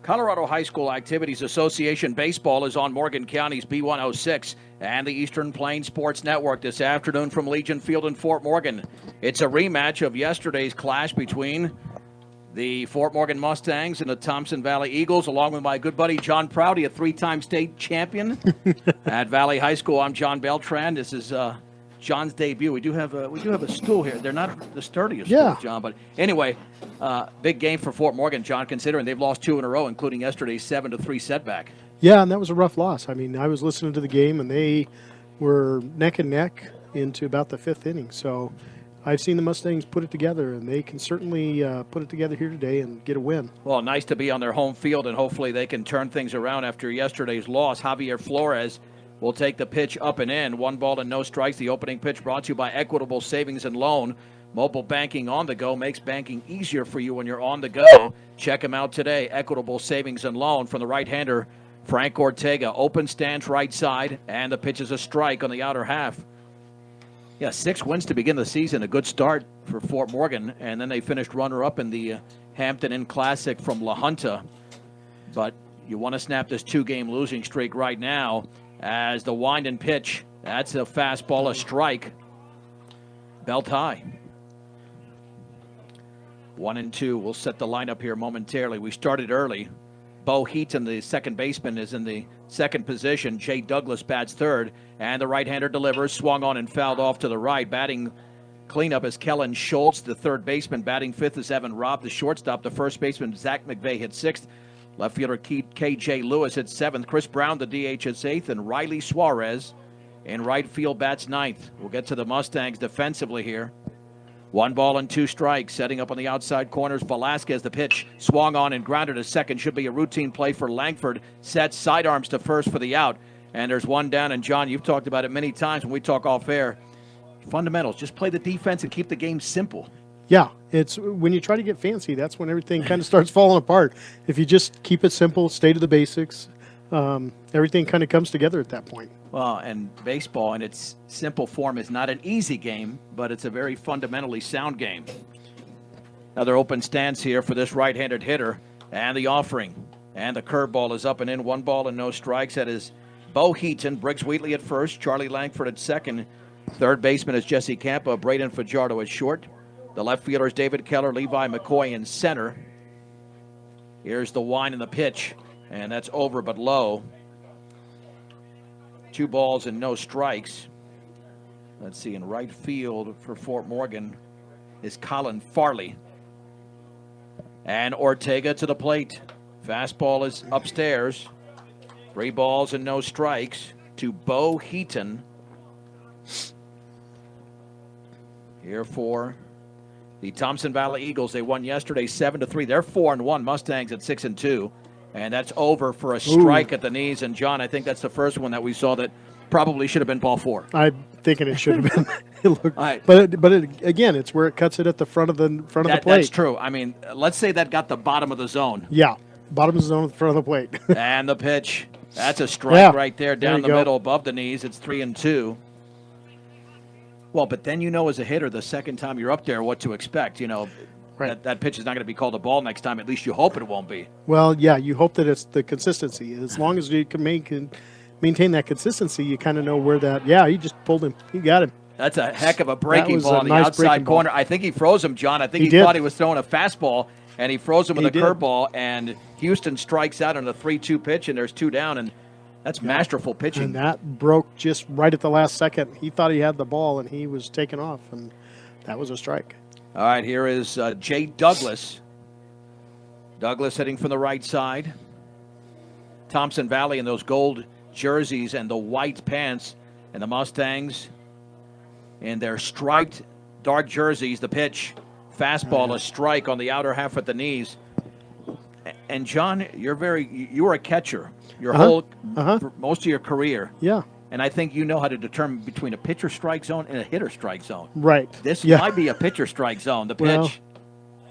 Colorado High School Activities Association Baseball is on Morgan County's B106 and the Eastern Plains Sports Network this afternoon from Legion Field in Fort Morgan. It's a rematch of yesterday's clash between the Fort Morgan Mustangs and the Thompson Valley Eagles, along with my good buddy John Prouty, a three-time state champion at Valley High School. I'm John Beltran. This is John's debut. We do have a stool here. They're not the sturdiest stools, John, but anyway, big game for Fort Morgan, John, considering they've lost two in a row, including yesterday's 7-3 setback. Yeah, and that was a rough loss. I mean, I was listening to the game, and they were neck and neck into about the fifth inning. So I've seen the Mustangs put it together, and they can certainly put it together here today and get a win. Well, nice to be on their home field, and hopefully they can turn things around after yesterday's loss. Javier Flores will take the pitch up and in. 1 ball and no strikes. The opening pitch brought to you by Equitable Savings and Loan. Mobile banking on the go makes banking easier for you when you're on the go. Check them out today. Equitable Savings and Loan from the right-hander, Frank Ortega. Open stance right side, and the pitch is a strike on the outer half. Yeah, 6 wins to begin the season. A good start for Fort Morgan, and then they finished runner-up in the Hampton Inn Classic from La Junta. But you want to snap this 2-game losing streak right now as the wind and pitch. That's a fastball, a strike. Belt high. 1-2. We'll set the lineup here momentarily. We started early. Bo Heaton, the second baseman, is in the second position. Jay Douglas bats third, and the right-hander delivers. Swung on and fouled off to the right. Batting cleanup is Kellen Schultz, the third baseman. Batting fifth is Evan Robb, the shortstop. The first baseman, Zach McVeigh, hit sixth. Left fielder K.J. Lewis hit seventh. Chris Brown, the DH, hits eighth. And Riley Suarez in right field bats ninth. We'll get to the Mustangs defensively here. 1 ball and 2 strikes. Setting up on the outside corners. Velasquez, the pitch. Swung on and grounded to second. Should be a routine play for Langford. Sets sidearms to first for the out. And there's one down. And, John, you've talked about it many times when we talk off air. Fundamentals. Just play the defense and keep the game simple. Yeah, it's when you try to get fancy, that's when everything kind of starts falling apart. If you just keep it simple, stay to the basics, everything kind of comes together at that point. Well, and baseball in its simple form is not an easy game, but it's a very fundamentally sound game. Another open stance here for this right-handed hitter, and the offering. And the curveball is up and in. 1 ball and no strikes. That is Bo Heaton. Briggs Wheatley at first. Charlie Langford at second. Third baseman is Jesse Campa. Braden Fajardo at short. The left fielder is David Keller. Levi McCoy in center. Here's the wind and the pitch, and that's over but low. 2 balls and no strikes. Let's see, in right field for Fort Morgan is Colin Farley. And Ortega to the plate. Fastball is upstairs. 3 balls and no strikes to Bo Heaton. Here for the Thompson Valley Eagles. They won yesterday 7-3. They're 4-1. Mustangs at 6-2. And that's over for a strike at the knees. And, John, I think that's the first one that we saw that probably should have been ball 4. I'm thinking it should have been. Right. But again, it's where it cuts it at the front of the plate. That's true. I mean, let's say that got the bottom of the zone. Yeah, bottom of the zone at the front of the plate. And the pitch. That's a strike right there down the middle above the knees. It's 3-2. Well, but then you know as a hitter the second time you're up there what to expect. You know, right. that pitch is not going to be called a ball next time. At least you hope it won't be. Well, yeah, you hope that it's the consistency. As long as you can maintain that consistency, you kind of know where that, he just pulled him. He got him. That's a heck of a breaking ball on the outside corner. I think he froze him, John. I think he thought he was throwing a fastball, and he froze him with a curveball, and Houston strikes out on a 3-2 pitch, and there's 2 down, and that's masterful pitching. And that broke just right at the last second. He thought he had the ball, and he was taken off, and that was a strike. All right, here is Jay Douglas. Douglas hitting from the right side. Thompson Valley in those gold jerseys and the white pants, and the Mustangs in their striped dark jerseys. The pitch, fastball, a strike on the outer half at the knees. And, John, you were a catcher your whole for most of your career. Yeah. And I think you know how to determine between a pitcher strike zone and a hitter strike zone. Right. This might be a pitcher strike zone. The pitch.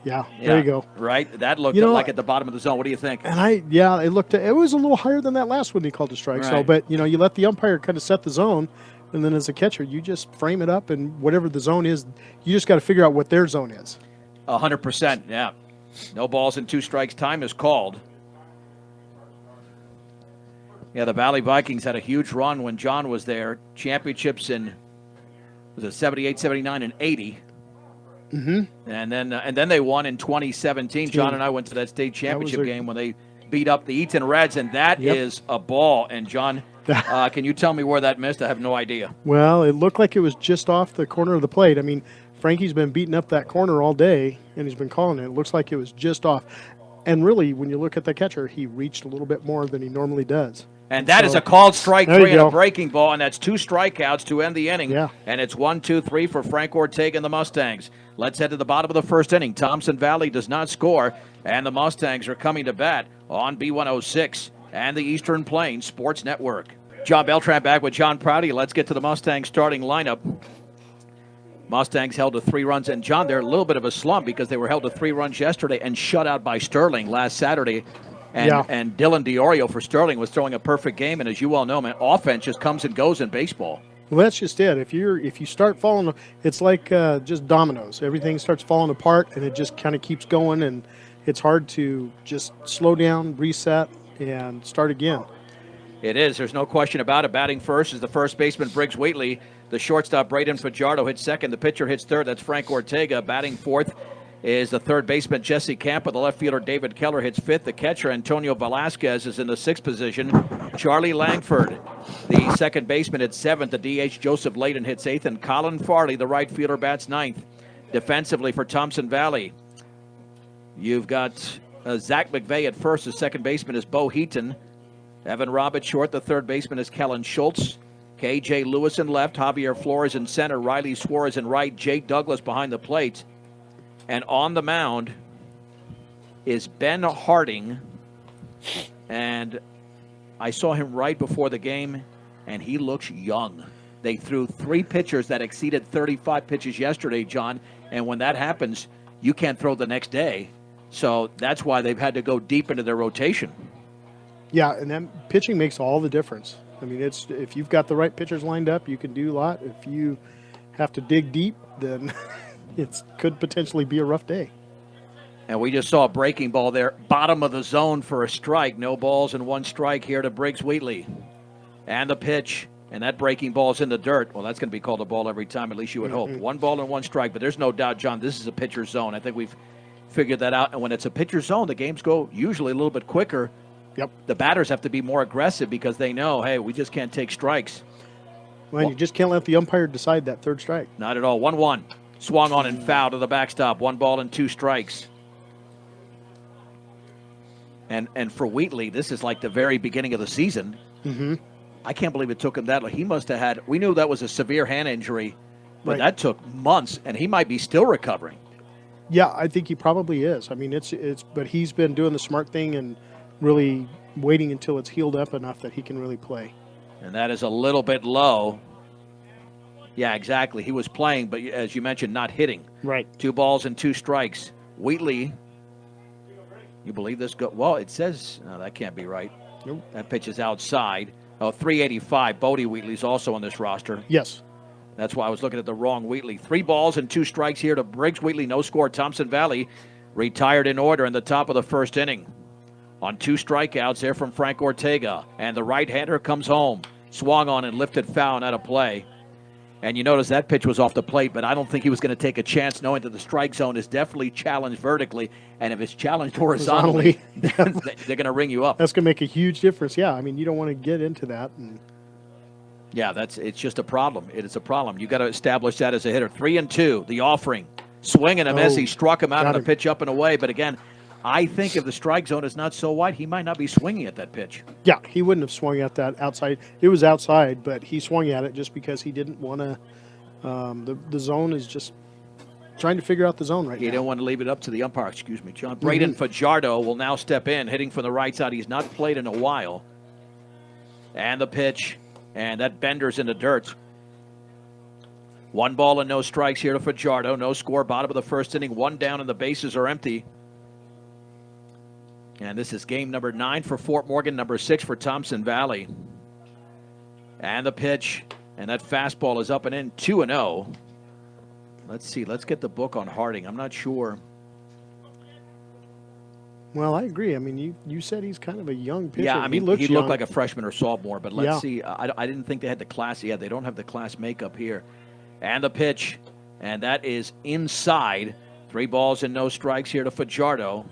There you go. Right. That looked like at the bottom of the zone. What do you think? And it was a little higher than that last one he called a strike. Right. So, but you let the umpire kind of set the zone, and then as a catcher, you just frame it up, and whatever the zone is, you just got to figure out what their zone is. 100%. Yeah. No balls and 2 strikes. Time is called. Yeah, the Valley Vikings had a huge run when John was there. Championships in, was it 78, 79, and 80. Mm-hmm. And then they won in 2017. John and I went to that state championship game when they beat up the Eaton Reds, and that is a ball. And John, can you tell me where that missed? I have no idea. Well, it looked like it was just off the corner of the plate. I mean, Frankie's been beating up that corner all day, and he's been calling it. It looks like it was just off. And really, when you look at the catcher, he reached a little bit more than he normally does. And that is a called strike three and a breaking ball, and that's 2 strikeouts to end the inning. Yeah. And it's 1-2-3 for Frank Ortega and the Mustangs. Let's head to the bottom of the first inning. Thompson Valley does not score, and the Mustangs are coming to bat on B106 and the Eastern Plains Sports Network. John Beltran back with John Prouty. Let's get to the Mustangs starting lineup. Mustangs held to 3 runs, and John, they're a little bit of a slump because they were held to 3 runs yesterday and shut out by Sterling last Saturday. And Dylan DiOrio for Sterling was throwing a perfect game, and as you all know, man, offense just comes and goes in baseball. Well, that's just it. If you start falling, it's like just dominoes. Everything starts falling apart, and it just kind of keeps going, and it's hard to just slow down, reset, and start again. It is. There's no question about it. Batting first is the first baseman, Briggs Wheatley. The shortstop, Braden Fajardo, hits second. The pitcher hits third. That's Frank Ortega. Batting fourth is the third baseman, Jesse Campa. The left fielder, David Keller, hits fifth. The catcher, Antonio Velasquez, is in the sixth position. Charlie Langford, the second baseman, hits seventh. The DH, Joseph Laden, hits eighth. And Colin Farley, the right fielder, bats ninth. Defensively for Thompson Valley, you've got Zach McVeigh at first. The second baseman is Bo Heaton. Evan Roberts short. The third baseman is Kellen Schultz. K.J. Lewis in left. Javier Flores in center. Riley Suarez in right. Jay Douglas behind the plate. And on the mound is Ben Harding. And I saw him right before the game, and he looks young. They threw 3 pitchers that exceeded 35 pitches yesterday, John. And when that happens, you can't throw the next day. So that's why they've had to go deep into their rotation. Yeah, and that pitching makes all the difference. I mean, if you've got the right pitchers lined up, you can do a lot. If you have to dig deep, then it could potentially be a rough day. And we just saw a breaking ball there, bottom of the zone for a strike. No balls and 1 strike here to Briggs Wheatley. And the pitch, and that breaking ball is in the dirt. Well, that's going to be called a ball every time, at least you would hope. 1 ball and 1 strike, but there's no doubt, John, this is a pitcher's zone. I think we've figured that out. And when it's a pitcher's zone, the games go usually a little bit quicker. Yep. The batters have to be more aggressive because they know, hey, we just can't take strikes. Well, you just can't let the umpire decide that third strike. Not at all. 1-1. Swung on and foul to the backstop. 1 ball and 2 strikes. And for Wheatley, this is like the very beginning of the season. Mm-hmm. I can't believe it took him that long. He must have had, we knew that was a severe hand injury, but that took months, and he might be still recovering. Yeah, I think he probably is. I mean, but he's been doing the smart thing and really waiting until it's healed up enough that he can really play. And that is a little bit low. Yeah, exactly. He was playing, but as you mentioned, not hitting. Right. 2 balls and 2 strikes. Wheatley, you believe this? Well, it says, no, that can't be right. Nope. That pitch is outside. Oh, 385. Bodie Wheatley's also on this roster. Yes. That's why I was looking at the wrong Wheatley. 3 balls and 2 strikes here to Briggs Wheatley. No score. Thompson Valley retired in order in the top of the first inning. On 2 strikeouts there from Frank Ortega. And the right-hander comes home. Swung on and lifted foul and out of play. And you notice that pitch was off the plate, but I don't think he was going to take a chance knowing that the strike zone is definitely challenged vertically. And if it's challenged horizontally, then they're going to ring you up. That's going to make a huge difference. Yeah, I mean, you don't want to get into that. Yeah, it's just a problem. It is a problem. You got to establish that as a hitter. 3-2, the offering. Swing and a miss. He struck him out on the pitch up and away. But again, I think if the strike zone is not so wide, he might not be swinging at that pitch. Yeah, he wouldn't have swung at that outside. It was outside, but he swung at it just because he didn't want to. The zone is just trying to figure out the zone right now. He didn't want to leave it up to the umpire. Excuse me, John. Braden Fajardo will now step in, hitting from the right side. He's not played in a while. And the pitch, and that bender's in the dirt. 1 ball and no strikes here to Fajardo. No score, bottom of the first inning. 1 down and the bases are empty. And this is game number 9 for Fort Morgan, number 6 for Thompson Valley. And the pitch, and that fastball is up and in, 2-0. Let's see. Let's get the book on Harding. I'm not sure. Well, I agree. I mean, you said he's kind of a young pitcher. Yeah, I mean, he he looks looked young. like a freshman or sophomore, but let's Yeah. see. I didn't think they had the class. Yeah, they don't have the class makeup here. And the pitch, and that is inside. 3 balls and no strikes here to Fajardo.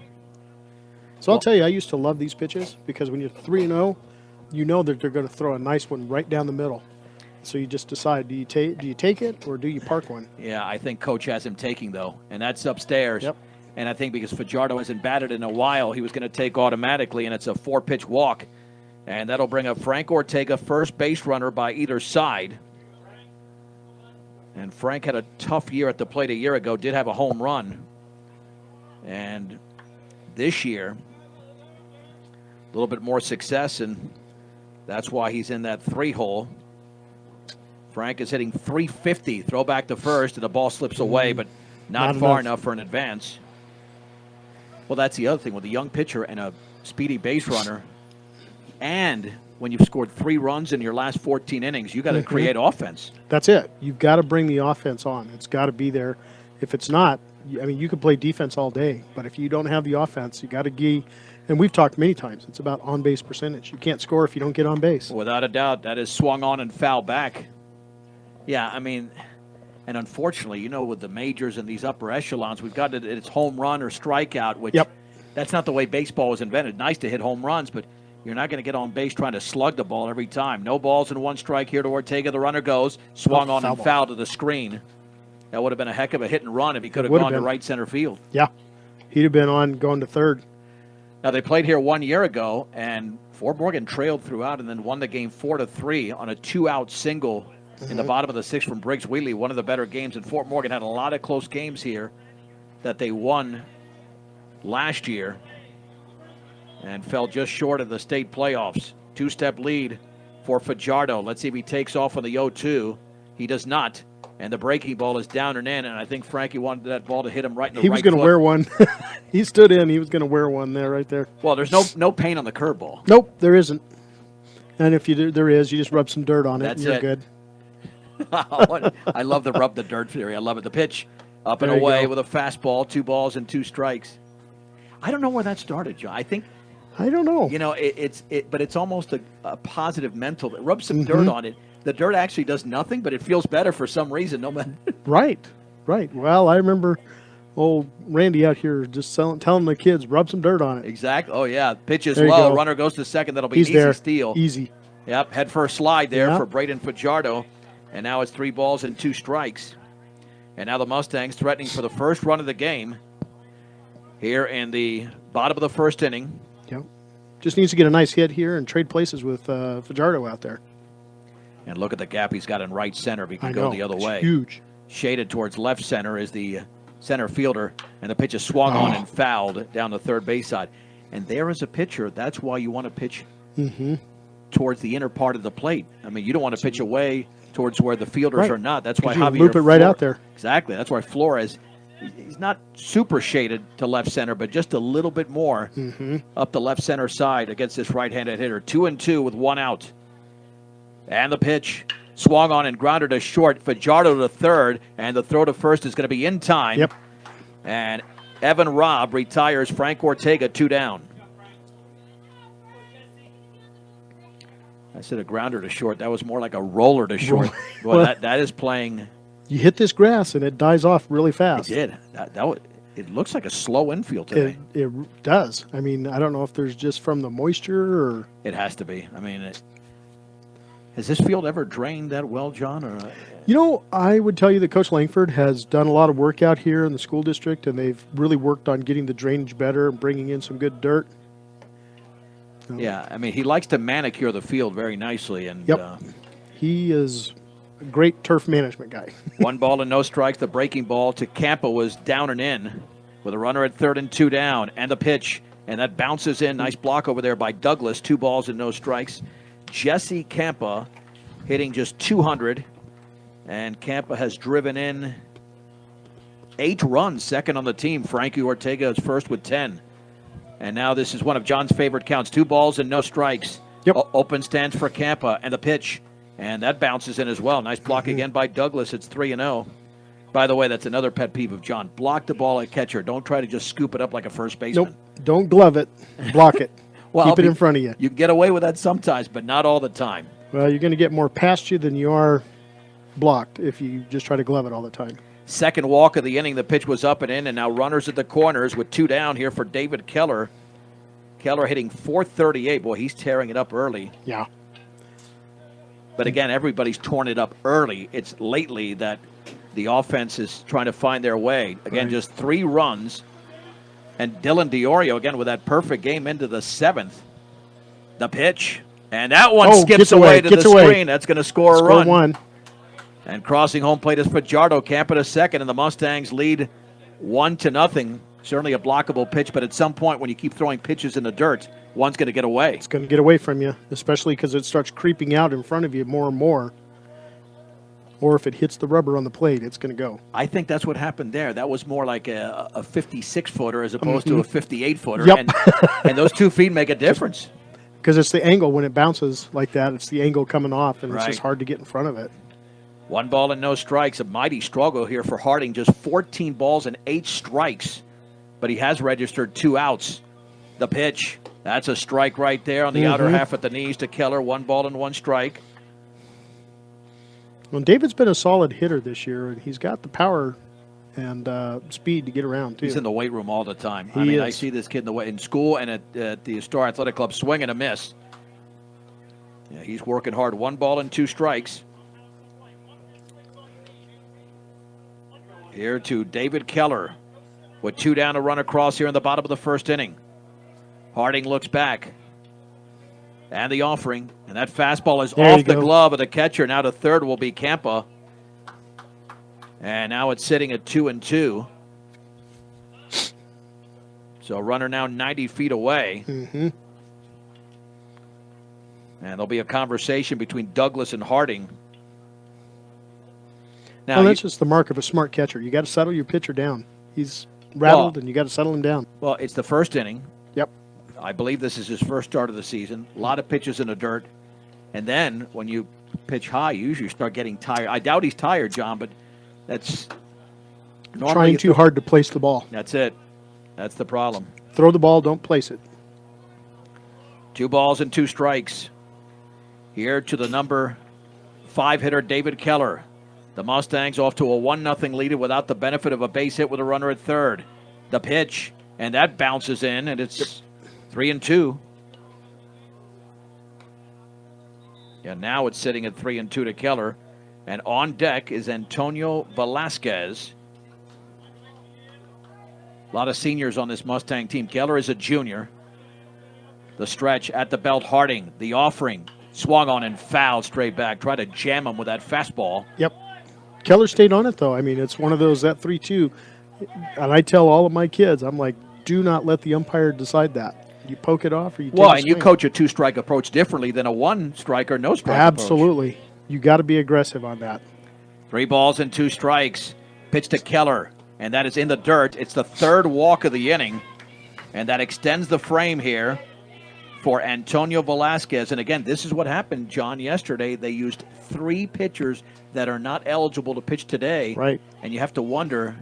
So I'll tell you, I used to love these pitches because when you're 3-0, you know that they're going to throw a nice one right down the middle. So you just decide, do you take it or do you park one? Yeah, I think Coach has him taking, though, and that's upstairs. Yep. And I think because Fajardo hasn't batted in a while, he was going to take automatically, and it's a 4-pitch walk. And that'll bring up Frank Ortega, first base runner by either side. And Frank had a tough year at the plate a year ago, did have a home run. And this year, a little bit more success, and that's why he's in that 3-hole. Frank is hitting .350, throw back to first, and the ball slips away, but not far enough for an advance. Well, that's the other thing with a young pitcher and a speedy base runner. And when you've scored 3 runs in your last 14 innings, you got to create offense. That's it. You've got to bring the offense on. It's got to be there. If it's not, I mean, you can play defense all day, but if you don't have the offense, you got to give. And we've talked many times, it's about on-base percentage. You can't score if you don't get on base. Without a doubt, that is swung on and foul back. Yeah, I mean, and unfortunately, you know, with the majors and these upper echelons, we've got it's home run or strikeout, which that's not the way baseball was invented. Nice to hit home runs, but you're not going to get on base trying to slug the ball every time. No balls and 1 strike here to Ortega. The runner goes, swung on and foul to the screen. That would have been a heck of a hit and run if he could have gone to right center field. Yeah, he'd have been on going to third. Now, they played here 1 year ago, and Fort Morgan trailed throughout and then won the game 4-3 on a 2-out single in the bottom of the 6th from Briggs Wheatley, one of the better games. And Fort Morgan had a lot of close games here that they won last year and fell just short of the state playoffs. 2-step lead for Fajardo. Let's see if he takes off on the 0-2. He does not. And the breaking ball is down and in, and I think Frankie wanted that ball to hit him right in the right foot. He was going to wear one. He stood in. He was going to wear one there, right there. Well, there's no pain on the curveball. Nope, there isn't. And if there is, you just rub some dirt on it, That's and you're it. good. I love the rub the dirt theory. I love it. The pitch up and There you away go. with a fastball, 2 balls and 2 strikes. I don't know where that started, John. I don't know. You know, but it's almost a positive mental. Rub some dirt on it. The dirt actually does nothing, but it feels better for some reason. No matter. Right. Well, I remember old Randy out here just telling the kids, rub some dirt on it. Exactly. Oh, yeah. Pitch is There you low. go. Runner goes to second. That'll be He's an easy there. steal. Easy. Yep. Head first slide there Yep. for Braden Fajardo. And now it's 3 balls and 2 strikes. And now the Mustangs threatening for the first run of the game here in the bottom of the 1st inning. Yep. Just needs to get a nice hit here and trade places with Fajardo out there. And look at the gap he's got in right center. If he can I go know. the other It's way. huge. Shaded towards left center is the center fielder, and the pitch is swung on and fouled down the third base side. And there is a pitcher. That's why you want to pitch towards the inner part of the plate. I mean, you don't want to pitch away towards where the fielders are not. That's why You Javier loop it right out there. Exactly. That's why Flores, he's not super shaded to left center, but just a little bit more up the left center side against this right-handed hitter. 2-2 with 1 out. And the pitch swung on and grounded to short. Fajardo to third, and the throw to first is going to be in time. Yep. And Evan Robb retires Frank Ortega 2 down. I said a grounder to short. That was more like a roller to short. Well, that is playing. You hit this grass and it dies off really fast. It did. It looks like a slow infield today. It does. I mean, I don't know if there's just from the moisture or. It has to be. I mean, has this field ever drained that well, John? Or You know, I would tell you that Coach Langford has done a lot of work out here in the school district, and they've really worked on getting the drainage better and bringing in some good dirt. Yeah, I mean, he likes to manicure the field very nicely. And He is a great turf management guy. 1 ball and no strikes. The breaking ball to Campa was down and in with a runner at third and 2 down. And the pitch, and that bounces in. Nice block over there by Douglas. 2 balls and no strikes. Jesse Campa hitting just 200. And Campa has driven in 8 runs, second on the team. Frankie Ortega is first with 10. And now this is one of John's favorite counts. 2 balls and no strikes. Yep. Open stands for Campa, and the pitch. And that bounces in as well. Nice block again by Douglas. It's 3-0. By the way, that's another pet peeve of John. Block the ball at catcher. Don't try to just scoop it up like a first baseman. Nope. Don't glove it. Block it. Well, Keep it in front of you. You can get away with that sometimes, but not all the time. Well, you're going to get more past you than you are blocked if you just try to glove it all the time. Second walk of the inning, the pitch was up and in, and now runners at the corners with 2 down here for David Keller. Keller hitting .438. Boy, he's tearing it up early. Yeah. But again, everybody's torn it up early. It's lately that the offense is trying to find their way. Again, just 3 runs. And Dylan DiOrio, again, with that perfect game into the 7th. The pitch. And that one skips away to the screen. That's going to score a run. 1. And crossing home plate is Fajardo. Camp at a second, and the Mustangs lead 1-0. Certainly a blockable pitch, but at some point when you keep throwing pitches in the dirt, one's going to get away. It's going to get away from you, especially because it starts creeping out in front of you more and more. Or if it hits the rubber on the plate, it's going to go. I think that's what happened there. That was more like a 56-footer as opposed to a 58-footer. Yep. And those 2 feet make a difference. Because it's the angle when it bounces like that. It's the angle coming off, and it's Right. just hard to get in front of it. 1 ball and no strikes. A mighty struggle here for Harding. Just 14 balls and 8 strikes. But he has registered 2 outs. The pitch. That's a strike right there on the outer half at the knees to Keller. 1 ball and 1 strike. Well, David's been a solid hitter this year, and he's got the power and speed to get around, too. He's in the weight room all the time. He I is. see this kid in school and at the Star Athletic Club swing and a miss. Yeah, he's working hard. 1 ball and 2 strikes. Here to David Keller with 2 down to run across here in the bottom of the first inning. Harding looks back. And the offering. And that fastball is off the glove of the catcher. Now to third will be Campa. And now it's sitting at 2-2. So runner now 90 feet away. And there'll be a conversation between Douglas and Harding. Now, Well, that's just the mark of a smart catcher. You got to settle your pitcher down. He's rattled, and you got to settle him down. Well, it's the first inning. Yep. I believe this is his first start of the season. A lot of pitches in the dirt. And then when you pitch high, you usually start getting tired. I doubt he's tired, John, but that's normally Trying too hard to place the ball. That's it. That's the problem. Throw the ball, don't place it. 2 balls and 2 strikes. Here to the number 5 hitter, David Keller. The Mustangs off to a 1-0 lead without the benefit of a base hit with a runner at third. The pitch, and that bounces in, and it's 3-2. And now it's sitting at 3-2 to Keller. And on deck is Antonio Velasquez. A lot of seniors on this Mustang team. Keller is a junior. The stretch at the belt, Harding. The offering. Swung on and fouled straight back. Tried to jam him with that fastball. Yep. Keller stayed on it, though. I mean, it's one of those, that 3-2. And I tell all of my kids, I'm like, do not let the umpire decide that. You poke it off or you take Well, a and swing. you coach a 2-strike approach differently than a 1-strike or no-strike Absolutely. approach. You got to be aggressive on that. 3 balls and 2 strikes. Pitch to Keller, and that is in the dirt. It's the 3rd walk of the inning, and that extends the frame here for Antonio Velasquez. And again, this is what happened, John, yesterday. They used 3 pitchers that are not eligible to pitch today. Right. And you have to wonder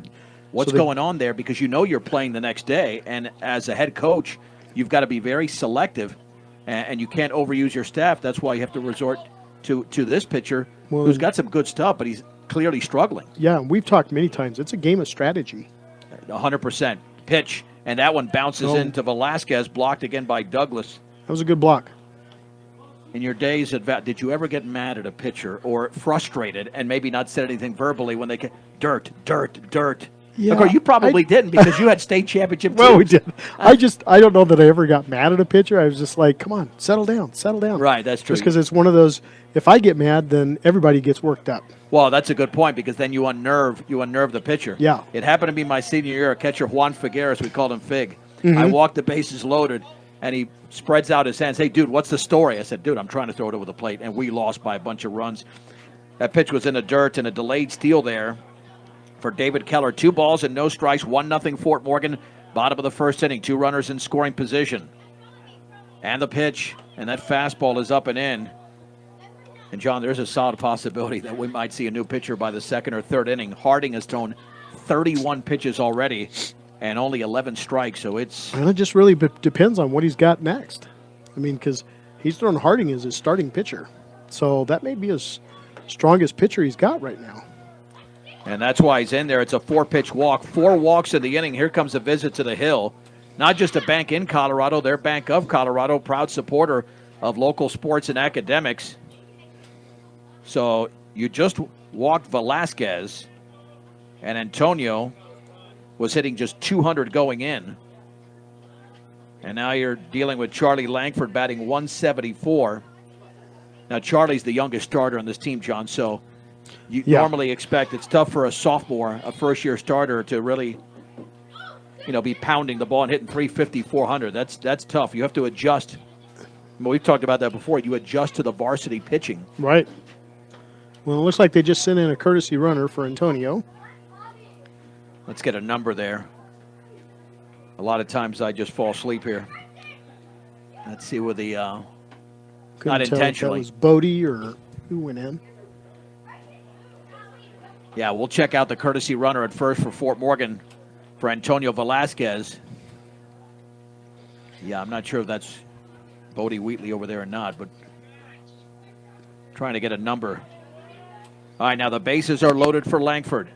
what's going on there, because you know you're playing the next day. And as a head coach, you've got to be very selective, and you can't overuse your staff. That's why you have to resort to this pitcher who's got some good stuff, but he's clearly struggling. Yeah, we've talked many times. It's a game of strategy. 100%. Pitch, and that one bounces into Velasquez, blocked again by Douglas. That was a good block. In your days at did you ever get mad at a pitcher or frustrated and maybe not said anything verbally when they get dirt? Yeah, of course, you probably didn't, because you had state championship teams. Well, we did. I don't know that I ever got mad at a pitcher. I was just like, come on, settle down. Right, that's true. Just because it's one of those, if I get mad, then everybody gets worked up. Well, that's a good point, because then you unnerve the pitcher. Yeah. It happened to be my senior year, catcher Juan Figueres, we called him Fig. I walked the bases loaded, and he spreads out his hands. Hey, dude, what's the story? I said, dude, I'm trying to throw it over the plate, and we lost by a bunch of runs. That pitch was in the dirt, and a delayed steal there for David Keller. 2 balls and no strikes, 1-0 Fort Morgan, bottom of the first inning. 2 runners in scoring position. And the pitch, and that fastball is up and in. And, John, there's a solid possibility that we might see a new pitcher by the 2nd or 3rd inning. Harding has thrown 31 pitches already, and only 11 strikes. So it's And it just really depends on what he's got next. I mean, because he's throwing Harding as his starting pitcher. So that may be his strongest pitcher he's got right now. And that's why he's in there. It's a 4-pitch walk. 4 walks in the inning. Here comes a visit to the Hill. Not just a bank in Colorado, they're Bank of Colorado, proud supporter of local sports and academics. So you just walked Velasquez, and Antonio was hitting just 200 going in. And now you're dealing with Charlie Langford batting 174. Now, Charlie's the youngest starter on this team, John, so you normally expect it's tough for a sophomore, a first-year starter, to really, be pounding the ball and hitting 350, 400. That's tough. You have to adjust. We've talked about that before. You adjust to the varsity pitching. Right. Well, it looks like they just sent in a courtesy runner for Antonio. Let's get a number there. A lot of times I just fall asleep here. Let's see where the Couldn't not tell intentionally. if that was Bodie or who went in. Yeah, we'll check out the courtesy runner at first for Fort Morgan for Antonio Velasquez. Yeah, I'm not sure if that's Bodie Wheatley over there or not, but trying to get a number. All right, now the bases are loaded for Langford.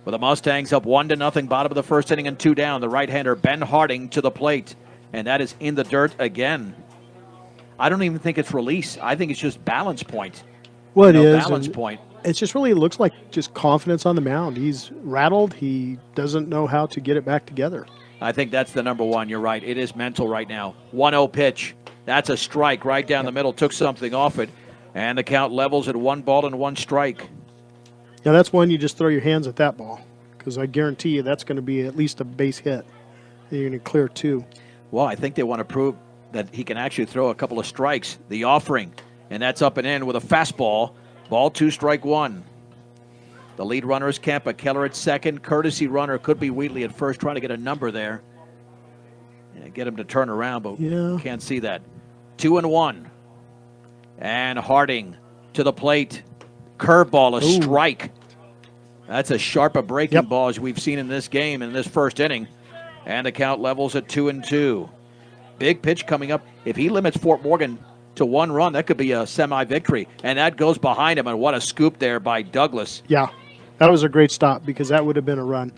With the Mustangs up 1-0, bottom of the first inning and 2 down. The right-hander Ben Harding to the plate, and that is in the dirt again. I don't even think it's release. I think it's just balance point. Well, it is. Balance point. It's just really, it looks like just confidence on the mound. He's rattled. He doesn't know how to get it back together. I think that's the number one. You're right. It is mental right now. 1-0 pitch. That's a strike right down the middle. Took something off it. And the count levels at 1 ball and 1 strike. Yeah, that's one you just throw your hands at that ball, because I guarantee you that's going to be at least a base hit. And you're going to clear 2. Well, I think they want to prove that he can actually throw a couple of strikes. The offering, and that's up and in with a fastball. Ball 2, strike 1. The lead runner is Kempa. Keller at second. Courtesy runner could be Wheatley at first, trying to get a number there. Yeah, get him to turn around, but can't see that. 2-1. And Harding to the plate. Curveball, a strike. That's as sharp a breaking ball as we've seen in this game in this first inning. And the count levels at 2-2. Big pitch coming up. If he limits Fort Morgan to 1 run, that could be a semi-victory. And that goes behind him, and what a scoop there by Douglas. Yeah, that was a great stop, because that would have been a run.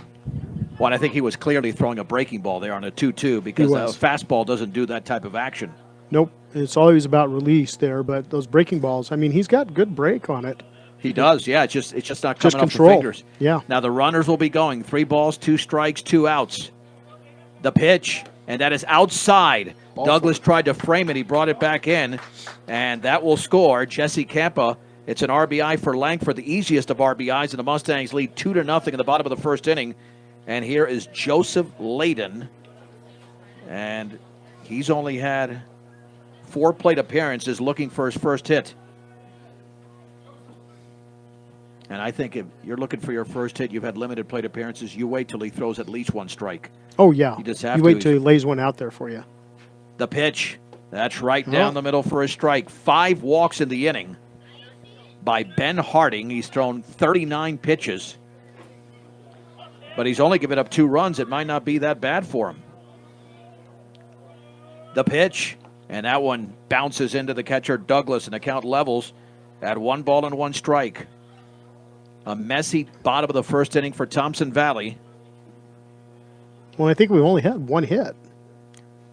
Well, I think he was clearly throwing a breaking ball there on a 2-2, because a fastball doesn't do that type of action. Nope. It's always about release there, but those breaking balls, I mean, he's got good break on it. He does, yeah. It's just not coming off the fingers. Yeah. Now the runners will be going. 3 balls, 2 strikes, 2 outs. The pitch, and that is outside. Douglas tried to frame it. He brought it back in, and that will score. Jesse Kempa. It's an RBI for Langford, the easiest of RBIs, and the Mustangs lead 2-0 in the bottom of the first inning. And here is Joseph Laden, and he's only had 4 plate appearances, looking for his first hit. And I think if you're looking for your first hit, you've had limited plate appearances, you wait till he throws at least 1 strike. Oh, yeah. You just have you wait till he lays one out there for you. The pitch. That's right down the middle for a strike. 5 walks in the inning by Ben Harding. He's thrown 39 pitches. But he's only given up 2 runs. It might not be that bad for him. The pitch. And that one bounces into the catcher, Douglas, and the count levels at 1 ball and 1 strike. A messy bottom of the first inning for Thompson Valley. Well, I think we only had 1 hit.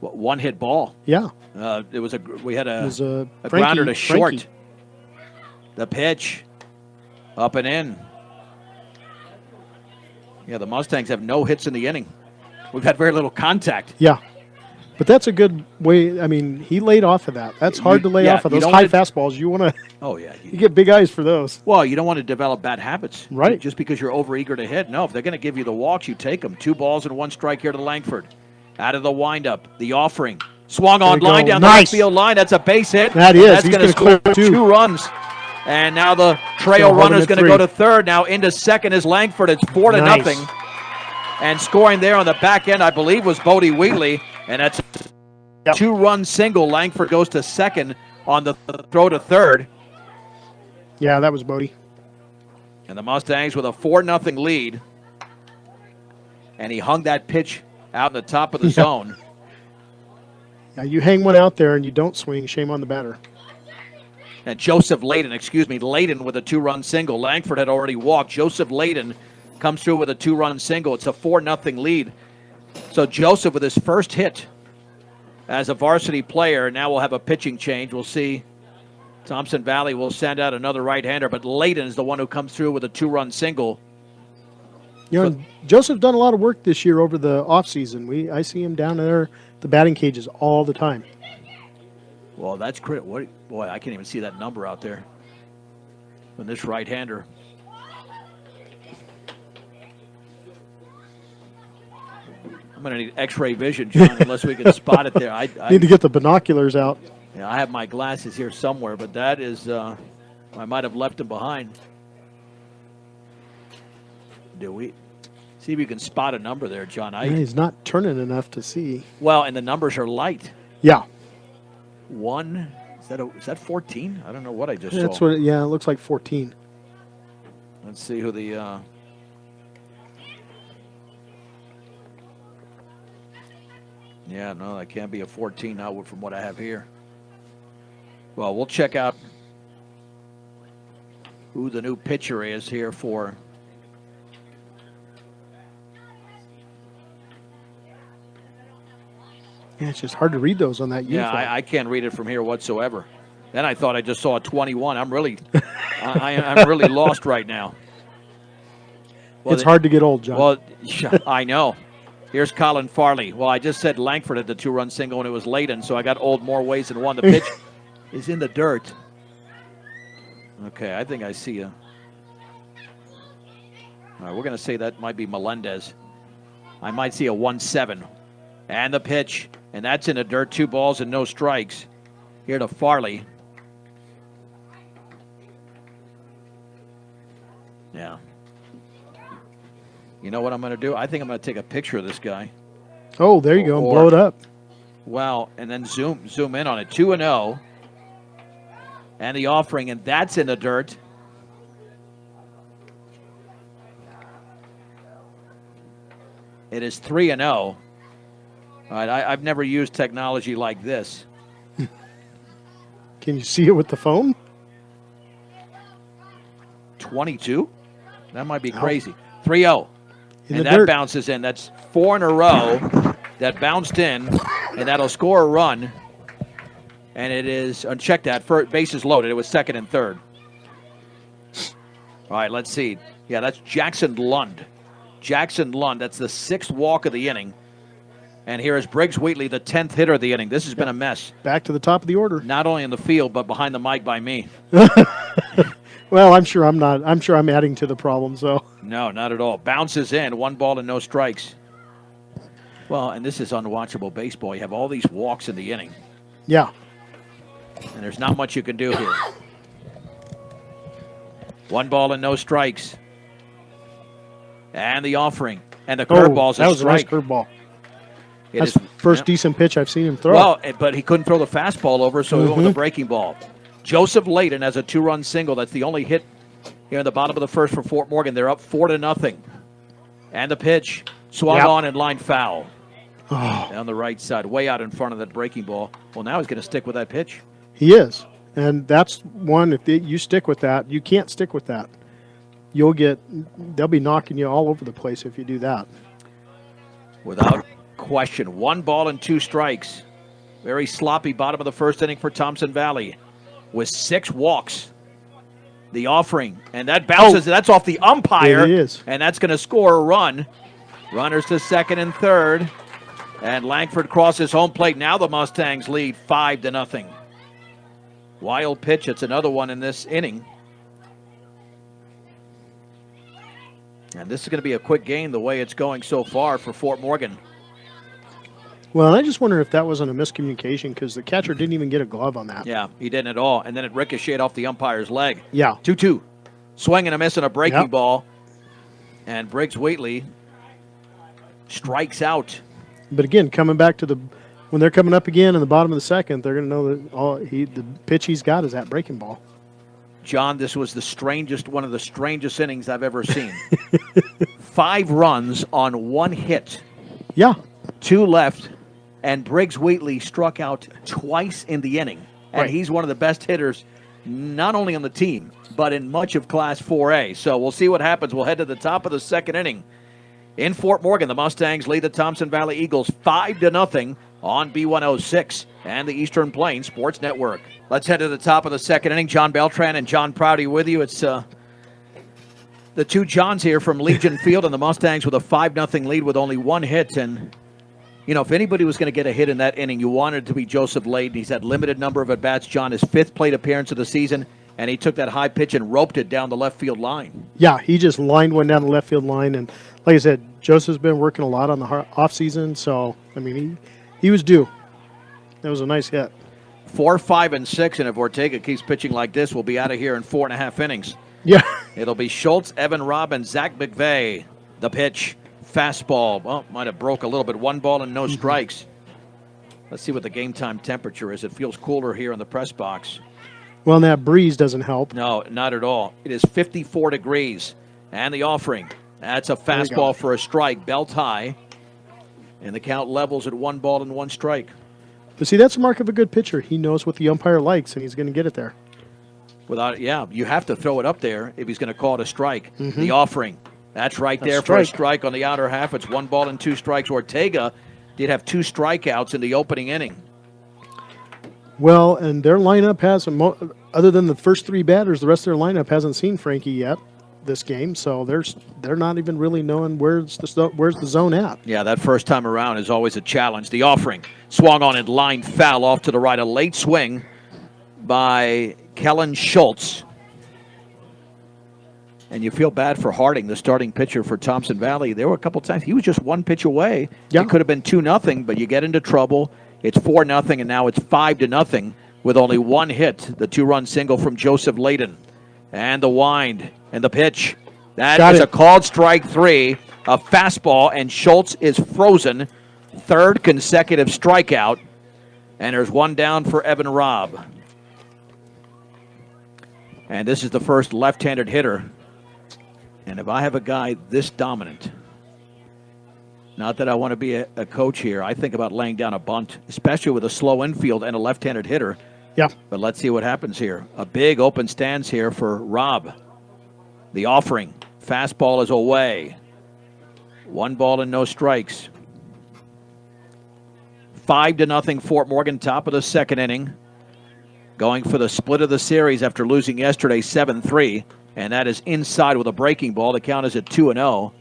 1 hit ball. Yeah. We had a Frankie, grounder to short. Frankie. The pitch. Up and in. Yeah, the Mustangs have no hits in the inning. We've had very little contact. Yeah. But that's a good way. I mean, he laid off of that. That's hard to lay off of those high fastballs. You want to. Oh yeah. You get big eyes for those. Well, you don't want to develop bad habits, right? Just because you're overeager to hit. No, if they're going to give you the walks, you take them. 2 balls and 1 strike here to Langford. Out of the windup, the offering swung on line down the right field line. That's a base hit. That is. That's going to score 2 runs. And now the trail runner is going to go to third. Now into second is Langford. It's 4-0. And scoring there on the back end, I believe, was Bodie Wheatley. And that's a 2-run single. Langford goes to second on the throw to third. Yeah, that was Bodie. And the Mustangs with a 4-0 lead. and he hung that pitch out in the top of the zone. Yeah, you hang one out there and you don't swing, shame on the batter. And Laden with a 2-run single. Langford had already walked. Joseph Laden comes through with a 2-run single. It's a 4-0 lead. So Joseph with his first hit as a varsity player. Now we'll have a pitching change. We'll see. Thompson Valley will send out another right-hander, but Laden is the one who comes through with a 2-run single. You know, Joseph done a lot of work this year over the offseason. I see him down there, the batting cages all the time. Well, that's critical. Boy, I can't even see that number out there. From this right-hander. I'm going to need X-ray vision, John, unless we can spot it there. I need to get the binoculars out. Yeah, I have my glasses here somewhere, but that is, I might have left them behind. Do we? See if you can spot a number there, John. He's not turning enough to see. Well, and the numbers are light. Yeah. Is that 14? I don't know what I just That's saw. what. It looks like 14. Let's see who the. Yeah, no, that can't be a 14 now from what I have here. Well, we'll check out who the new pitcher is here for. Yeah, it's just hard to read those on that uniform. Yeah, I can't read it from here whatsoever. Then I thought I just saw a 21. I'm really, I'm really lost right now. Well, it's hard to get old, John. Well, I know. Here's Colin Farley. Well, I just said Langford had the 2-run single, and it was Laden, so I got old more ways than one. The pitch is in the dirt. Okay, I think I see a. All right, we're going to say that might be Melendez. I might see a 1-7. And the pitch, and that's in the dirt. 2 balls and no strikes. Here to Farley. Yeah. You know what I'm going to do? I think I'm going to take a picture of this guy. Oh, there you go. And blow it up. Well, and then zoom in on it. 2-0. And the offering, and that's in the dirt. It is 3-0. All right, I've never used technology like this. Can you see it with the phone? 22? That might be crazy. 3-0. And that dirt. Bounces in. That's 4 in a row that bounced in, and that'll score a run. And it is, uncheck that, bases loaded. It was 2nd and 3rd. All right, let's see. Yeah, that's Jackson Lund. Jackson Lund, that's the 6th walk of the inning. And here is Briggs Wheatley, the 10th hitter of the inning. This has been a mess. Back to the top of the order. Not only in the field, but behind the mic by me. Well, I'm sure I'm not. I'm sure I'm adding to the problem. So no, not at all. Bounces in, 1 ball and no strikes. Well, and this is unwatchable baseball. You have all these walks in the inning. Yeah. And there's not much you can do here. 1 ball and no strikes. And the offering. And the curveball's that a was strike. a nice curveball. It That's is, the first decent pitch I've seen him throw. Well, but he couldn't throw the fastball over, so he went with a breaking ball. Joseph Laden has a 2-run single. That's the only hit here in the bottom of the 1st for Fort Morgan. They're up 4-0. And the pitch swung on and line foul. Down the right side, way out in front of that breaking ball. Well, now he's going to stick with that pitch. He is. And that's one, if you stick with that, you can't stick with that. They'll be knocking you all over the place if you do that. Without question. 1 ball and 2 strikes. Very sloppy bottom of the 1st inning for Thompson Valley with 6 walks. The offering, and that bounces. That's off the umpire. It is. And that's going to score a run. Runners to 2nd and 3rd. And Langford crosses home plate. Now the Mustangs lead 5-0. Wild pitch. It's another one in this inning. And this is going to be a quick game the way it's going so far for Fort Morgan. Well, I just wonder if that wasn't a miscommunication because the catcher didn't even get a glove on that. Yeah, he didn't at all. And then it ricocheted off the umpire's leg. Yeah. 2-2. Swing and a miss and a breaking ball. And Briggs Wheatley strikes out. But again, coming back to when they're coming up again in the bottom of the 2nd, they're going to know that the pitch he's got is that breaking ball. John, this was one of the strangest innings I've ever seen. 5 runs on 1 hit. Yeah. 2 left, and Briggs Wheatley struck out twice in the inning. And Right. he's one of the best hitters, not only on the team, but in much of Class 4A. So we'll see what happens. We'll head to the top of the 2nd inning. In Fort Morgan, the Mustangs lead the Thompson Valley Eagles 5-0 on B106 and the Eastern Plains Sports Network. Let's head to the top of the 2nd inning. John Beltran and John Prouty with you. It's the 2 Johns here from Legion Field, and the Mustangs with a 5-0 lead with only 1 hit. And, you know, if anybody was going to get a hit in that inning, you wanted it to be Joseph Laden. He's had limited number of at-bats. John, his 5th plate appearance of the season, and he took that high pitch and roped it down the left field line. Yeah, he just lined one down the left field line. And like I said, Joseph's been working a lot on the offseason. So, I mean, he was due. That was a nice hit. 4, 5, and 6, and if Ortega keeps pitching like this, we'll be out of here in 4.5 innings. Yeah. It'll be Schultz, Evan Robb, and Zach McVeigh. The pitch, fastball. Well, might have broke a little bit. 1 ball and no strikes. Let's see what the game time temperature is. It feels cooler here in the press box. Well, and that breeze doesn't help. No, not at all. It is 54 degrees. And the offering. That's a fastball for a strike, belt high. And the count levels at 1 ball and 1 strike. But see, that's a mark of a good pitcher. He knows what the umpire likes, and he's going to get it there. You have to throw it up there if he's going to call it a strike. The offering. That's right there for a strike on the outer half. It's 1 ball and 2 strikes. Ortega did have 2 strikeouts in the opening inning. Well, and their lineup hasn't, other than the first 3 batters, the rest of their lineup hasn't seen Frankie yet this game. So they're not even really knowing where's the zone at. Yeah, that first time around is always a challenge. The offering swung on and line foul off to the right. A late swing by Kellen Schultz. And you feel bad for Harding, the starting pitcher for Thompson Valley. There were a couple times he was just 1 pitch away. Yeah. It could have been 2-0, but you get into trouble. It's 4-0, and now it's 5-0 with only 1 hit. The 2-run single from Joseph Laden. And the wind and the pitch. That is a called strike 3, a fastball, and Schultz is frozen. 3rd consecutive strikeout. And there's 1 down for Evan Robb. And this is the first left-handed hitter. And if I have a guy this dominant, not that I want to be a coach here, I think about laying down a bunt, especially with a slow infield and a left-handed hitter. Yeah. But let's see what happens here. A big open stance here for Robb. The offering. Fastball is away. 1 ball and no strikes. 5-0 Fort Morgan, top of the 2nd inning. Going for the split of the series after losing yesterday 7-3. And that is inside with a breaking ball. The count is at 2-0.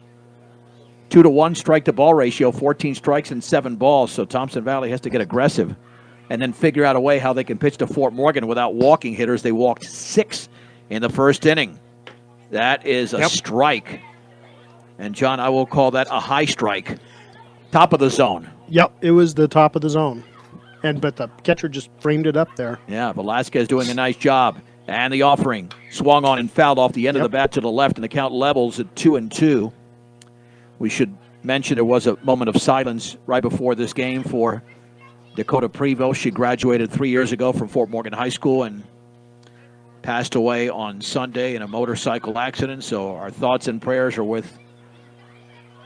2-1 strike-to-ball ratio, 14 strikes and 7 balls. So Thompson Valley has to get aggressive and then figure out a way how they can pitch to Fort Morgan without walking hitters. They walked 6 in the first inning. That is a strike. And, John, I will call that a high strike. Top of the zone. Yep, it was the top of the zone. But the catcher just framed it up there. Yeah, Velasquez doing a nice job. And the offering swung on and fouled off the end of the bat to the left, and the count levels at 2-2. We should mention there was a moment of silence right before this game for Dakota Prevost. She graduated 3 years ago from Fort Morgan High School and passed away on Sunday in a motorcycle accident. So our thoughts and prayers are with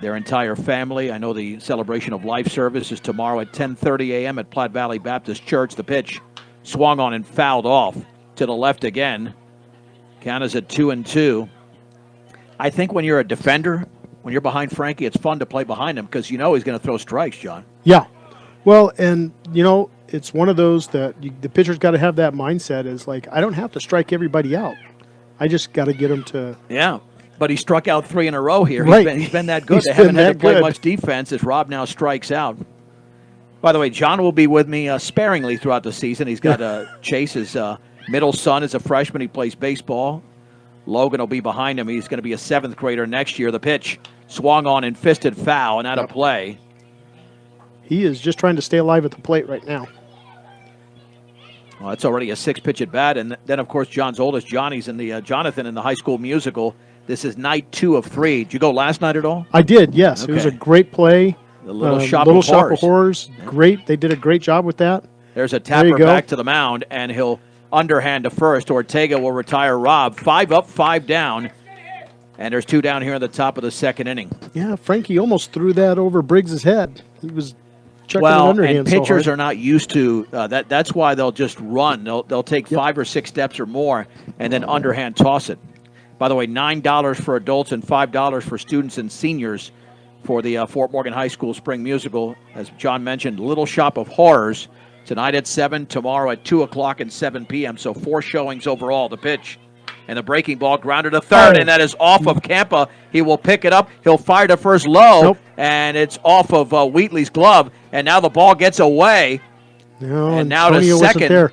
their entire family. I know the celebration of life service is tomorrow at 10:30 a.m. at Platte Valley Baptist Church. The pitch swung on and fouled off to the left again. Count is at 2-2. I think when you're a defender, when you're behind Frankie, it's fun to play behind him because you know he's going to throw strikes, John. Yeah. Well, and, it's one of those that the pitcher's got to have that mindset is like, I don't have to strike everybody out. I just got to get them to. Yeah, but he struck out 3 in a row here. Right. He's been that good. He's they haven't been had to that play good. much defense as Rob now strikes out. By the way, John will be with me sparingly throughout the season. He's got Chase's middle son is a freshman. He plays baseball. Logan will be behind him. He's going to be a 7th grader next year. The pitch swung on and fisted foul and out of play. He is just trying to stay alive at the plate right now. Well, it's already a 6-pitch at bat. And then, of course, John's oldest, Johnny's in the Jonathan in the high school musical. This is night 2 of 3. Did you go last night at all? I did, yes. Okay. It was a great play. The Little Shop of Horrors. Horrors. Yeah. Great. They did a great job with that. There's a tapper back to the mound, and he'll underhand to first. Ortega will retire Robb. 5 up, 5 down. And there's 2 down here in the top of the second inning. Yeah, Frankie almost threw that over Briggs' head. He was chucking an Well, underhand and pitchers so are not used to that. That's why they'll just run. They'll take 5 or 6 steps or more and then underhand toss it. By the way, $9 for adults and $5 for students and seniors for the Fort Morgan High School Spring Musical. As John mentioned, Little Shop of Horrors tonight at 7, tomorrow at 2 o'clock and 7 p.m. So 4 showings overall. The pitch. And the breaking ball grounded to third, and that is off of Campa. He will pick it up. He'll fire to first low, and it's off of Wheatley's glove. And now the ball gets away. No, and now to second. There.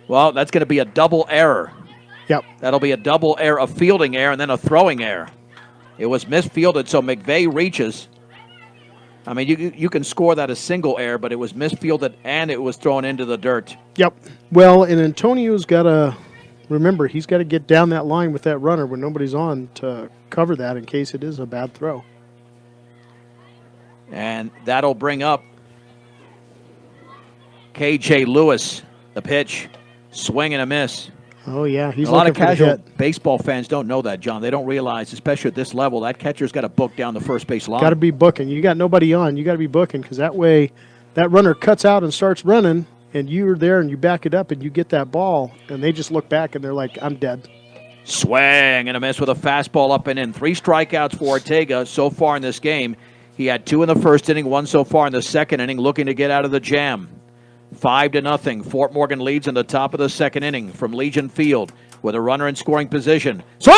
Well, that's going to be a double error. Yep. That'll be a double error, a fielding error, and then a throwing error. It was misfielded, so McVeigh reaches. I mean, you can score that a single error, but it was misfielded, and it was thrown into the dirt. Yep. Well, and Antonio's got to... Remember, he's got to get down that line with that runner when nobody's on to cover that in case it is a bad throw. And that'll bring up K.J. Lewis, the pitch, swing and a miss. Oh, yeah. He's a lot of casual baseball fans don't know that, John. They don't realize, especially at this level, that catcher's got to book down the first base line. Got to be booking. You got nobody on. You got to be booking because that way that runner cuts out and starts running. And you're there and you back it up and you get that ball, and they just look back and they're like, I'm dead. Swing and a miss with a fastball up and in. 3 strikeouts for Ortega so far in this game. He had 2 in the first inning, 1 so far in the second inning, looking to get out of the jam. 5-0. Fort Morgan leads in the top of the second inning from Legion Field with a runner in scoring position. Swing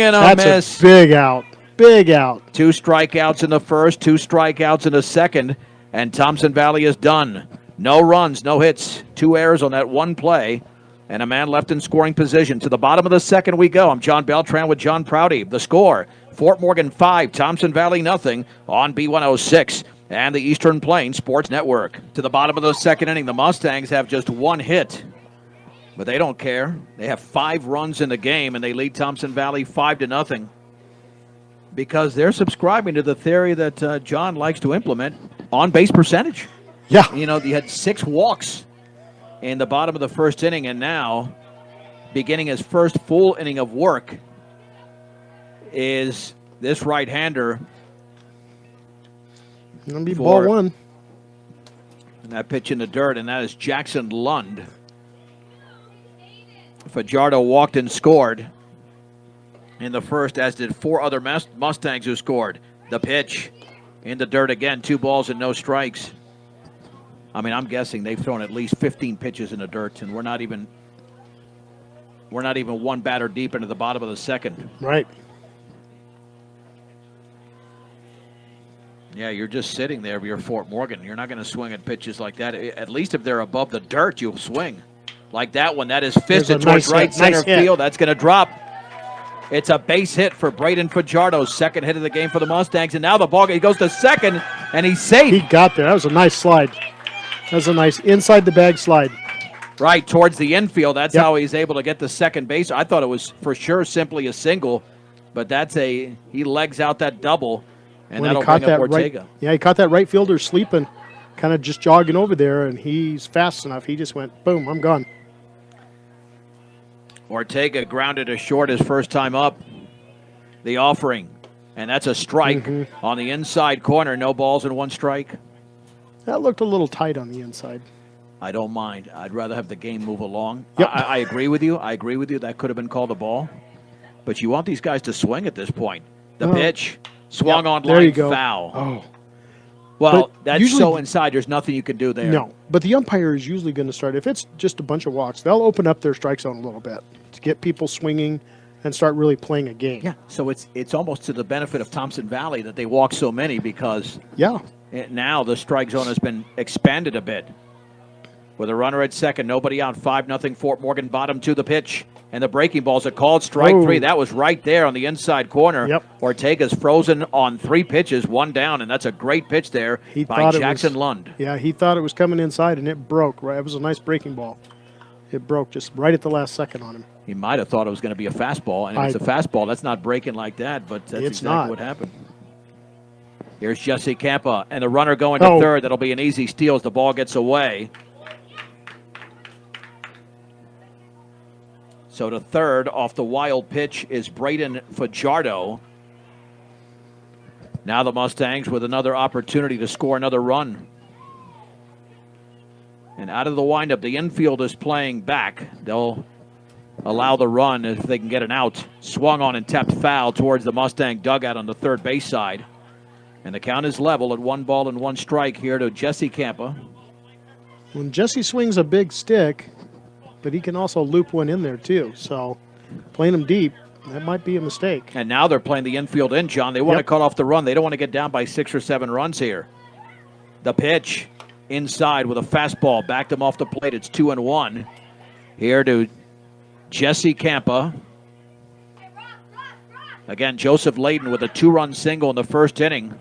and a miss. That's a big out. Big out. 2 strikeouts in the first, 2 strikeouts in the second, and Thompson Valley is done. No runs, no hits, 2 errors on that one play, and a man left in scoring position. To the bottom of the second we go. I'm John Beltran with John Prouty. The score, Fort Morgan 5, Thompson Valley nothing on B106 and the Eastern Plains Sports Network. To the bottom of the second inning, the Mustangs have just 1 hit, but they don't care. They have 5 runs in the game, and they lead Thompson Valley 5-0 because they're subscribing to the theory that John likes to implement, on-base percentage. Yeah. You know, you had 6 walks in the bottom of the first inning, and now, beginning his first full inning of work, is this right-hander. Going to be ball 1. And that pitch in the dirt, and that is Jackson Lund. Fajardo walked and scored in the first, as did 4 other Mustangs who scored. The pitch in the dirt again, 2 balls and no strikes. I mean, I'm guessing they've thrown at least 15 pitches in the dirt, and we're not even 1 batter deep into the bottom of the second. Right. Yeah, you're just sitting there. You're Fort Morgan. You're not going to swing at pitches like that. At least if they're above the dirt, you'll swing. Like that one. That is fisted towards right center field. That's going to drop. It's a base hit for Braden Fajardo, second hit of the game for the Mustangs. And now the ball, he goes to second, and he's safe. He got there. That was a nice slide. That was a nice inside-the-bag slide. Right, towards the infield. That's how he's able to get the second base. I thought it was for sure simply a single, but he legs out that double, and that'll bring up Ortega. He caught that right fielder sleeping, kind of just jogging over there, and he's fast enough. He just went, boom, I'm gone. Ortega grounded a short his first time up. The offering, and that's a strike on the inside corner. No balls and 1 strike. That looked a little tight on the inside. I don't mind. I'd rather have the game move along. Yep. I agree with you. That could have been called a ball. But you want these guys to swing at this point. The pitch swung on line foul. Oh. Well, that's so inside. There's nothing you can do there. No, but the umpire is usually going to start. If it's just a bunch of walks, they'll open up their strike zone a little bit to get people swinging and start really playing a game. Yeah, so it's almost to the benefit of Thompson Valley that they walk so many because now the strike zone has been expanded a bit. With a runner at second, nobody out, 5-0 Fort Morgan, bottom 2 the pitch. And the breaking ball's a called strike 3. That was right there on the inside corner. Yep. Ortega's frozen on 3 pitches, 1 down, and that's a great pitch there by Jackson Lund. Yeah, he thought it was coming inside, and it broke. Right, it was a nice breaking ball. It broke just right at the last second on him. He might have thought it was going to be a fastball, and if it's a fastball, that's not breaking like that, but that's exactly what happened. Here's Jesse Campa, and the runner going to third. That'll be an easy steal as the ball gets away. So to third off the wild pitch is Braden Fajardo. Now the Mustangs with another opportunity to score another run. And out of the windup, the infield is playing back. They'll allow the run if they can get an out. Swung on and tapped foul towards the Mustang dugout on the third base side. And the count is level at 1 strike here to Jesse Campa. When Jesse swings a big stick, but he can also loop one in there too. So playing him deep, that might be a mistake. And now they're playing the infield in, John. They want to cut off the run. They don't want to get down by 6 or 7 runs here. The pitch inside with a fastball. Backed him off the plate. It's 2-1. Here to Jesse Campa. Again, Joseph Laden with a 2-run single in the first inning.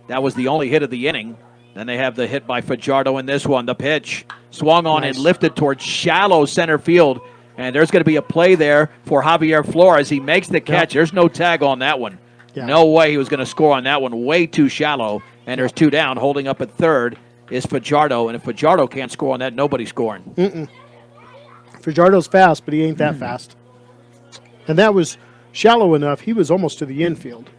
That was the only hit of the inning. Then they have the hit by Fajardo in this one. The pitch swung on and lifted towards shallow center field. And there's going to be a play there for Javier Flores. He makes the catch. There's no tag on that one. No way he was going to score on that one. Way too shallow. And there's 2 down. Holding up at third is Fajardo. And if Fajardo can't score on that, nobody's scoring. Fajardo's fast, but he ain't that fast. And that was shallow enough. He was almost to the infield.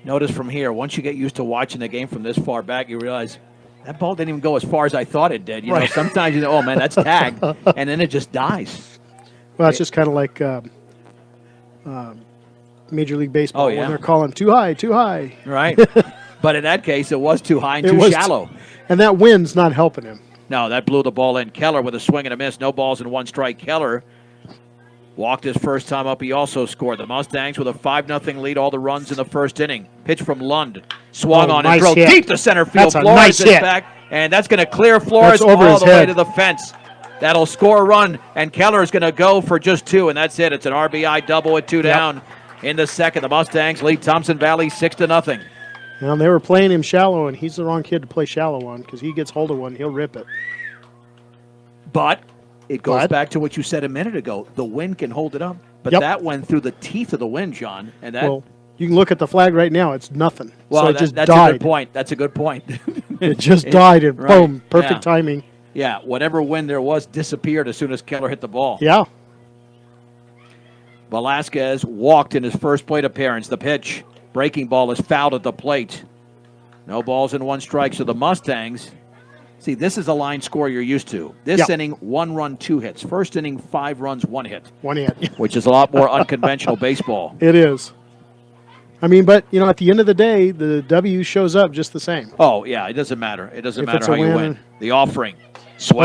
Notice from here, once you get used to watching the game from this far back, you realize that ball didn't even go as far as I thought it did. You know, sometimes you know, oh, man, that's tagged. And then it just dies. Well, it's just kind of like Major League Baseball when they're calling too high, too high. Right. But in that case, it was too high and too shallow. And that wind's not helping him. No, that blew the ball in. Keller with a swing and a miss. No balls and 1 strike. Keller walked his first time up. He also scored. The Mustangs with a 5-0 lead. All the runs in the first inning. Pitch from Lund. Swung on and drove deep to center field. Flores is back. And that's going to clear Flores all the way to the fence. That'll score a run. And Keller is going to go for just 2. And that's it. It's an RBI double with 2 down in the second. The Mustangs lead Thompson Valley 6-0. Well, they were playing him shallow, and he's the wrong kid to play shallow on because he gets hold of one, he'll rip it. But it goes back to what you said a minute ago. The wind can hold it up. But that went through the teeth of the wind, John. And that, well, you can look at the flag right now. It's nothing. Well, so it just that's died. A good point. That's a good point. It just died, and boom, perfect timing. Yeah, whatever wind there was disappeared as soon as Keller hit the ball. Yeah. Velasquez walked in his first plate appearance. The pitch. Breaking ball is fouled at the plate. No balls and 1 strike. So the Mustangs, see, this is a line score you're used to. This inning, 1 run, 2 hits. First inning, 5 runs, 1 hit. 1 hit. Which is a lot more unconventional baseball. It is. I mean, but, you know, at the end of the day, the W shows up just the same. Oh, yeah, it doesn't matter. It doesn't matter how you win. The offering. Swing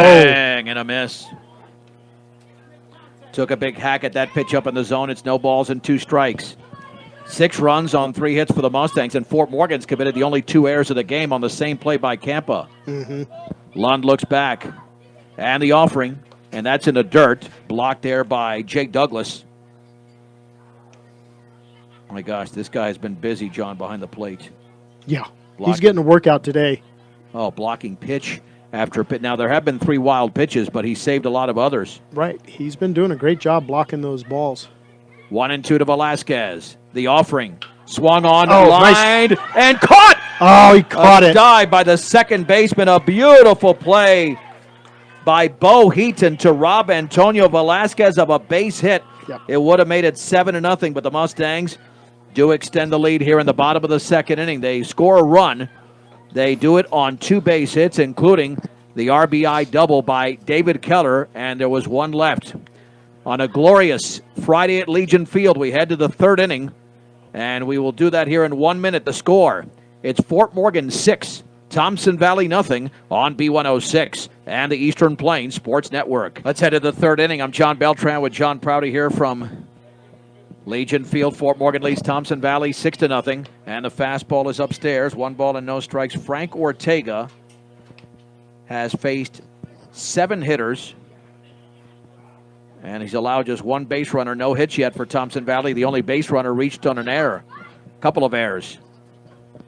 and a miss. Took a big hack at that pitch up in the zone. It's no balls and 2 strikes. 6 runs on 3 hits for the Mustangs, and Fort Morgan's committed the only 2 errors of the game on the same play by Campa. Lund looks back, and the offering, and that's in the dirt, blocked there by Jay Douglas. Oh my gosh, this guy has been busy, John, behind the plate. Yeah, he's getting a workout today. Oh, blocking pitch after pitch. Now, there have been 3 wild pitches, but he saved a lot of others. Right, he's been doing a great job blocking those balls. 1-2 to Velasquez. The offering. Swung on, lined, and caught! Oh, he caught it. Dive by the second baseman. A beautiful play by Bo Heaton to rob Antonio Velasquez of a base hit. It would have made it 7-0, but the Mustangs do extend the lead here in the bottom of the second inning. They score a run. They do it on 2 base hits, including the RBI double by David Keller, and there was 1 left. On a glorious Friday at Legion Field, we head to the 3rd inning, and we will do that here in 1 minute. The score, it's Fort Morgan 6, Thompson Valley nothing on B106 and the Eastern Plains Sports Network. Let's head to the 3rd inning. I'm John Beltran with John Prouty here from Legion Field. Fort Morgan leads Thompson Valley 6-0, and the fastball is upstairs. 1 ball and no strikes. Frank Ortega has faced 7 hitters, and he's allowed just 1 base runner. No hits yet for Thompson Valley. The only base runner reached on an error. Couple of errors.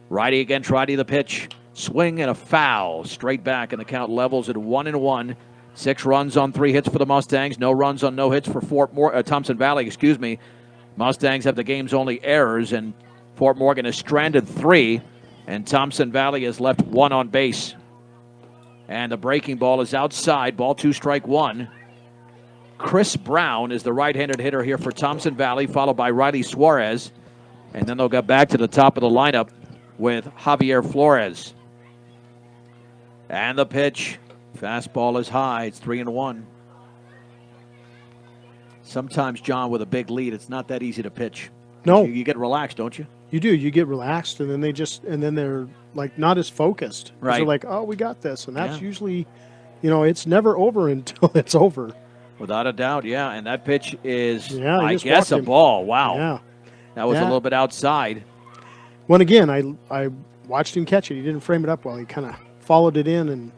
Righty against righty, the pitch. Swing and a foul. Straight back, and the count levels at 1-1. 6 runs on 3 hits for the Mustangs. No runs on no hits for Thompson Valley, excuse me. Mustangs have the game's only errors, and Fort Morgan has stranded 3, and Thompson Valley has left 1 on base. And the breaking ball is outside. Ball 2, strike 1. Chris Brown is the right-handed hitter here for Thompson Valley, followed by Riley Suarez. And then they'll get back to the top of the lineup with Javier Flores. And the pitch. Fastball is high. It's 3-1. Sometimes, John, with a big lead, it's not that easy to pitch. No. You get relaxed, don't you? You do. You get relaxed, and then they're like not as focused. Right. They're like, oh, we got this. And that's usually, it's never over until it's over. Without a doubt, yeah. And that pitch is, I just guess, a walked him. ball. Wow. Yeah. That was a little bit outside. Well, again, I watched him catch it. He didn't frame it up well. He kind of followed it in. And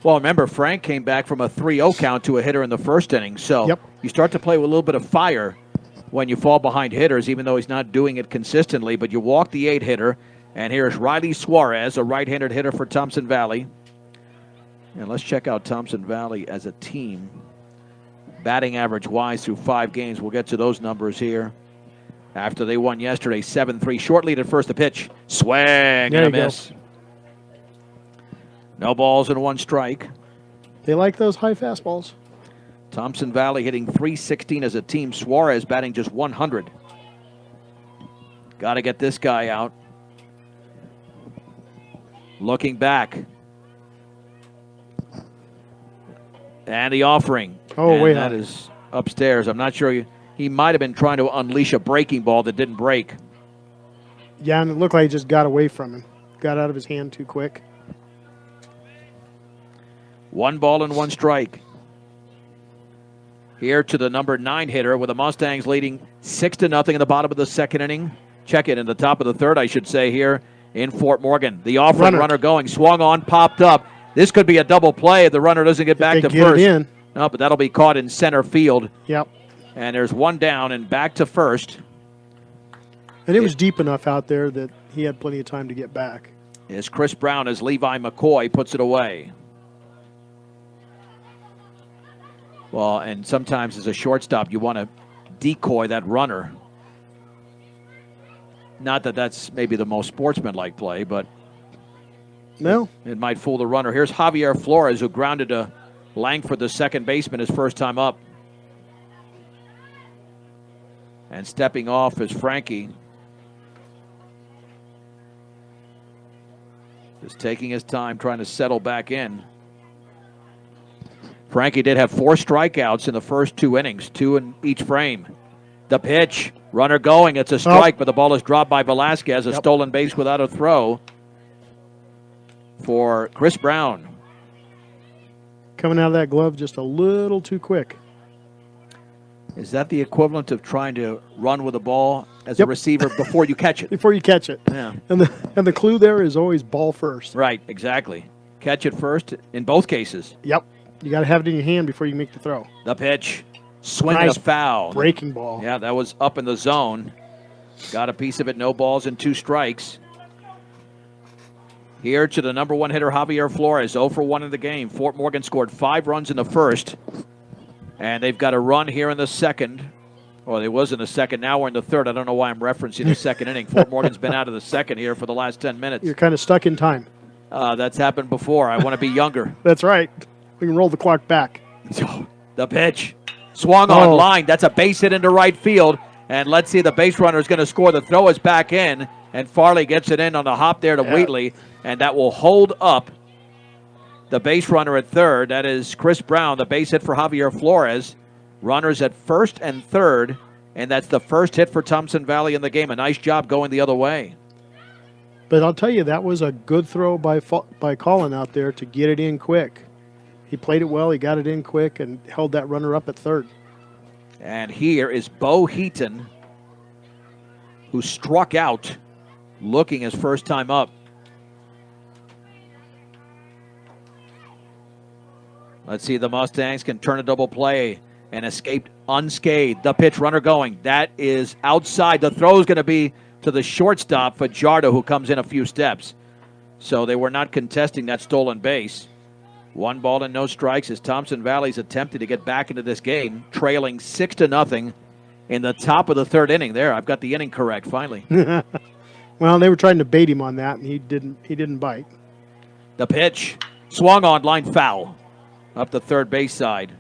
Well, remember, Frank came back from a 3-0 count to a hitter in the first inning. So you start to play with a little bit of fire when you fall behind hitters, even though he's not doing it consistently. But you walk the 8-hitter, and here's Riley Suarez, a right-handed hitter for Thompson Valley. And let's check out Thompson Valley as a team. Batting average-wise through 5 games. We'll get to those numbers here. After they won yesterday, 7-3. Short lead at first, the pitch. Swing and a miss. No balls and 1 strike. They like those high fastballs. Thompson Valley hitting .316 as a team. Suarez batting just .100. Got to get this guy out. Looking back. And the offering. Oh, wait. That is upstairs. I'm not sure. He might have been trying to unleash a breaking ball that didn't break. Yeah, and it looked like he just got away from him. Got out of his hand too quick. 1 ball and 1 strike. Here to the number 9 hitter with the Mustangs leading 6-0 in the bottom of the second inning. Check it in the top of the third, I should say, here in Fort Morgan. The offering runner going, swung on, popped up. This could be a double play if the runner doesn't get back to first. No, but that'll be caught in center field. Yep. And there's 1 down and back to first. And it was deep enough out there that he had plenty of time to get back. Is Chris Brown as Levi McCoy puts it away. Well, and sometimes as a shortstop, you want to decoy that runner. Not that that's maybe the most sportsmanlike play, but it might fool the runner. Here's Javier Flores, who grounded to Langford, the second baseman, his first time up. And stepping off is Frankie. Just taking his time, trying to settle back in. Frankie did have 4 strikeouts in the first 2 innings, 2 in each frame. The pitch, runner going, it's a strike, but the ball is dropped by Velasquez, a stolen base without a throw for Chris Brown. Coming out of that glove just a little too quick. Is that the equivalent of trying to run with a ball as a receiver before you catch it? Before you catch it. Yeah. And the clue there is always ball first. Right, exactly. Catch it first in both cases. Yep. You got to have it in your hand before you make the throw. The pitch, swing and a foul. Breaking ball. Yeah, that was up in the zone. Got a piece of it, no balls and 2 strikes. Here to the number 1 hitter, Javier Flores, 0 for 1 in the game. Fort Morgan scored 5 runs in the first. And they've got a run here in the second. Well, it was in the second. Now we're in the third. I don't know why I'm referencing the second inning. Fort Morgan's been out of the second here for the last 10 minutes. You're kind of stuck in time. That's happened before. I want to be younger. That's right. We can roll the clock back. The pitch. Swung on line. That's a base hit into right field. And let's see, the base runner is going to score. The throw is back in. And Farley gets it in on the hop there to Wheatley. And that will hold up the base runner at third. That is Chris Brown, the base hit for Javier Flores. Runners at first and third. And that's the first hit for Thompson Valley in the game. A nice job going the other way. But I'll tell you, that was a good throw by Colin out there to get it in quick. He played it well. He got it in quick and held that runner up at third. And here is Bo Heaton, who struck out looking his first time up. Let's see, the Mustangs can turn a double play and escaped unscathed. The pitch, runner going. That is outside. The throw is going to be to the shortstop, Fajardo, who comes in a few steps. So they were not contesting that stolen base. 1 ball and no strikes as Thompson Valley's attempted to get back into this game, trailing 6-0 in the top of the third inning. There, I've got the inning correct finally. Well, they were trying to bait him on that, and he didn't bite. The pitch, swung on, line foul, up the third base side.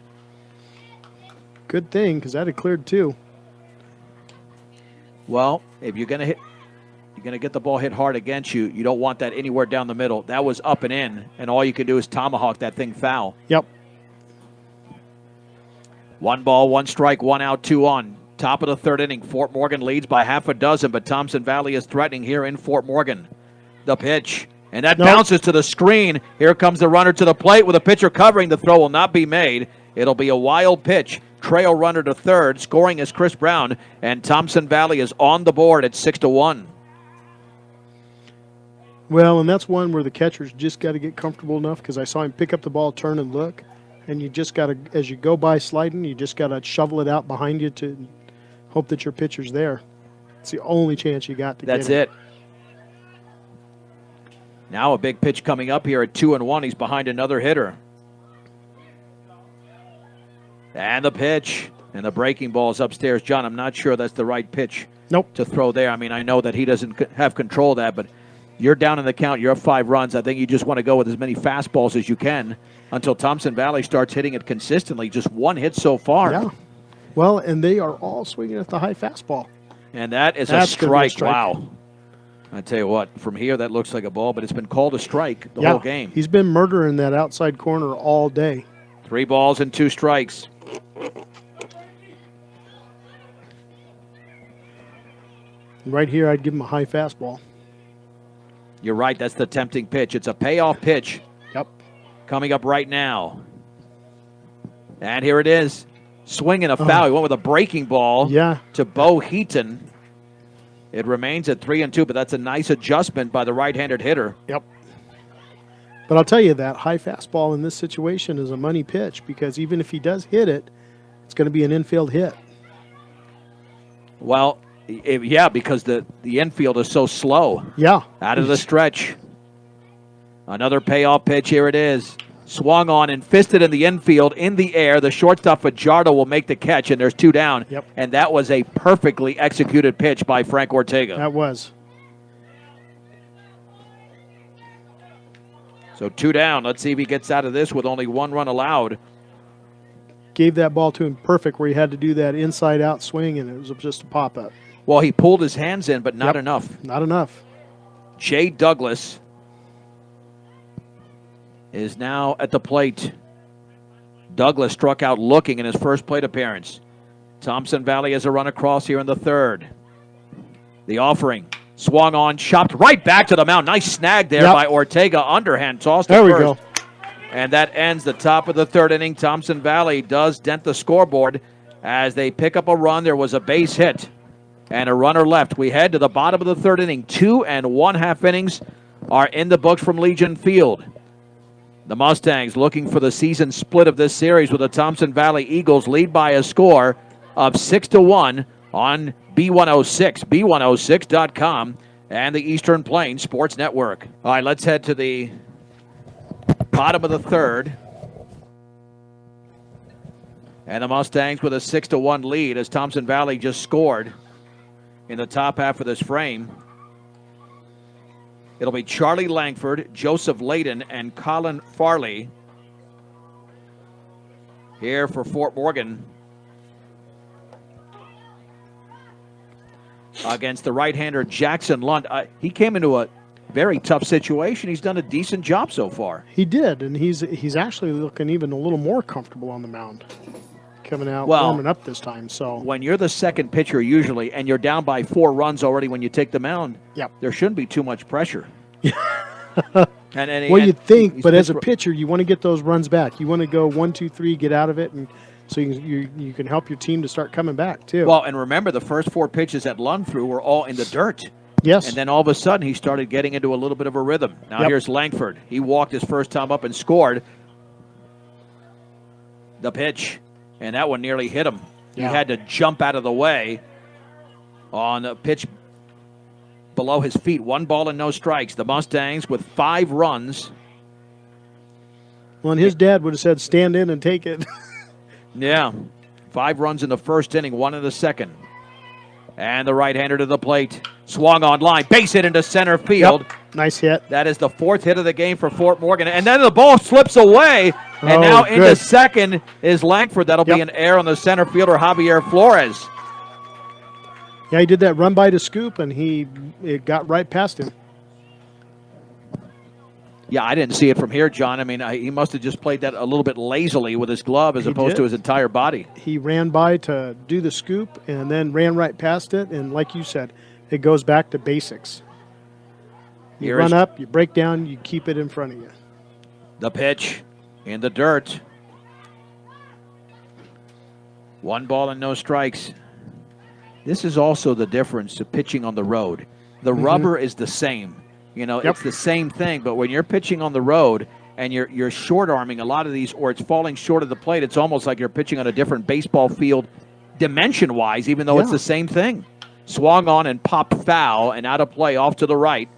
Good thing, because that had cleared 2. Well, if you're going to get the ball hit hard against you, you don't want that anywhere down the middle. That was up and in, and all you can do is tomahawk that thing foul. Yep. 1 ball, 1 strike, 1 out, 2 on. Top of the 3rd inning, Fort Morgan leads by half a dozen, but Thompson Valley is threatening here in Fort Morgan. The pitch, and that bounces to the screen. Here comes the runner to the plate with a pitcher covering. The throw will not be made. It'll be a wild pitch. Trail runner to 3rd. Scoring is Chris Brown, and Thompson Valley is on the board at 6-1. Well, and that's one where the catcher's just got to get comfortable enough, because I saw him pick up the ball, turn and look, and you just got to, as you go by sliding, you just got to shovel it out behind you to hope that your pitcher's there. It's the only chance you got to get it. That's it. Now a big pitch coming up here at 2-1. He's behind another hitter. And the pitch. And the breaking ball is upstairs. John, I'm not sure that's the right pitch to throw there. I mean, I know that he doesn't have control of that, but you're down in the count. You're up 5 runs. I think you just want to go with as many fastballs as you can until Thompson Valley starts hitting it consistently. Just 1 hit so far. Yeah. Well, and they are all swinging at the high fastball. And that's a strike. Wow. I tell you what, from here that looks like a ball, but it's been called a strike the whole game. He's been murdering that outside corner all day. 3 balls and 2 strikes. Right here, I'd give him a high fastball. You're right. That's the tempting pitch. It's a payoff pitch. Yep. Coming up right now. And here it is. Swinging a foul. He went with a breaking ball to Bo Heaton. It remains at 3-2, but that's a nice adjustment by the right-handed hitter. Yep. But I'll tell you that high fastball in this situation is a money pitch, because even if he does hit it, it's going to be an infield hit. Well, because the infield is so slow. Yeah. Out of the stretch. Another payoff pitch. Here it is. Swung on and fisted in the infield, in the air. The shortstop Fajardo will make the catch, and there's 2 down. Yep. And that was a perfectly executed pitch by Frank Ortega. That was. So 2 down. Let's see if he gets out of this with only 1 run allowed. Gave that ball to him perfect, where he had to do that inside-out swing, and it was just a pop-up. Well, he pulled his hands in, but not enough. Not enough. Jay Douglas is now at the plate. Douglas struck out looking in his first plate appearance. Thompson Valley has a run across here in the 3rd. The offering. Swung on, chopped right back to the mound. Nice snag there by Ortega. Underhand tossed there to first. There we go. And that ends the top of the 3rd inning. Thompson Valley does dent the scoreboard as they pick up a run. There was a base hit and a runner left. We head to the bottom of the 3rd inning. 2 1/2 innings are in the books from Legion Field. The Mustangs looking for the season split of this series, with the Thompson Valley Eagles lead by a score of 6-1 on B106, B106.com, and the Eastern Plains Sports Network. All right, let's head to the bottom of the 3rd. And the Mustangs with a 6-1 lead as Thompson Valley just scored in the top half of this frame. It'll be Charlie Langford, Joseph Laden, and Colin Farley here for Fort Morgan against the right-hander Jackson Lund. He came into a very tough situation. He's done a decent job so far. He did, and he's actually looking even a little more comfortable on the mound, coming out, warming up this time. So when you're the second pitcher usually, and you're down by 4 runs already when you take the mound, there shouldn't be too much pressure. Well, you'd think, but as a pitcher, you want to get those runs back. You want to go 1, 2, 3, get out of it, and so you can help your team to start coming back too. Well, and remember, the first 4 pitches that Lund threw were all in the dirt. Yes. And then all of a sudden, he started getting into a little bit of a rhythm. Now here's Langford. He walked his first time up and scored. The pitch, and that one nearly hit him. He had to jump out of the way on a pitch below his feet. 1 ball and no strikes. The Mustangs with 5 runs. Well, and his dad would have said, stand in and take it. 5 runs in the first inning, 1 in the second. And the right-hander to the plate. Swung on line. Base hit into center field. Nice hit. That is the 4th hit of the game for Fort Morgan. And then the ball slips away. And now into second is Langford. That'll be Yep. an error on the center fielder, Javier Flores. Yeah, he did that run by to scoop, and it got right past him. Yeah, I didn't see it from here, John. I mean, he must have just played that a little bit lazily with his glove as opposed to his entire body. He ran by to do the scoop and then ran right past it. And like you said, it goes back to basics. You run up, you break down, you keep it in front of you. The pitch in the dirt. 1 ball and no strikes. This is also the difference to pitching on the road. The rubber is the same. You know, it's the same thing, but when you're pitching on the road and you're short-arming a lot of these, or it's falling short of the plate, it's almost like you're pitching on a different baseball field dimension-wise, even though it's the same thing. Swung on and popped foul and out of play off to the right.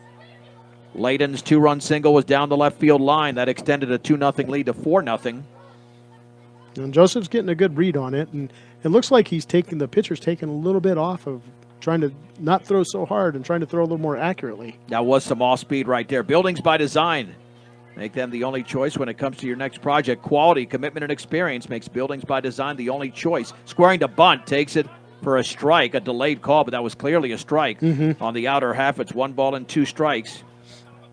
Laden's 2-run single was down the left field line. That extended a 2-0 lead to 4-0. And Joseph's getting a good read on it, and it looks like the pitcher's taking a little bit off of trying to not throw so hard and trying to throw a little more accurately. That was some off-speed right there. Buildings by Design. Make them the only choice when it comes to your next project. Quality, commitment, and experience makes Buildings by Design the only choice. Squaring to bunt, takes it for a strike, a delayed call, but that was clearly a strike. On the outer half, it's 1 ball and 2 strikes.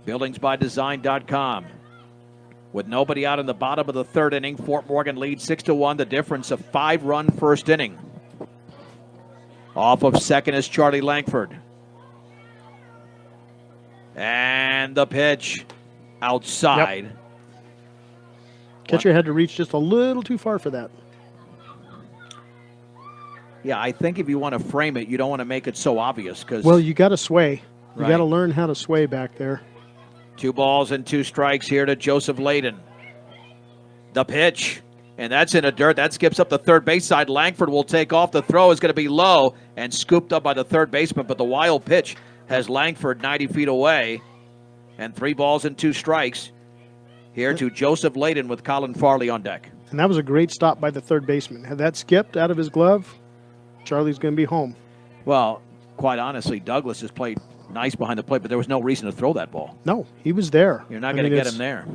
Buildingsbydesign.com. With nobody out in the bottom of the 3rd inning, Fort Morgan leads 6-1, the difference of 5-run first inning. Off of second is Charlie Langford. And the pitch outside. Catcher had to reach just a little too far for that. Yeah, I think if you want to frame it, you don't want to make it so obvious. Well, you got to sway. You got to learn how to sway back there. 2 balls and 2 strikes here to Joseph Laden. The pitch, and that's in the dirt. That skips up the third base side. Langford will take off. The throw is going to be low and scooped up by the third baseman, but the wild pitch has Langford 90 feet away. And 3 balls and 2 strikes here to Joseph Laden with Colin Farley on deck. And that was a great stop by the third baseman. Had that skipped out of his glove, Charlie's going to be home. Well, quite honestly, Douglas has played nice behind the plate, but there was no reason to throw that ball. No, he was there. You're not going to get him there.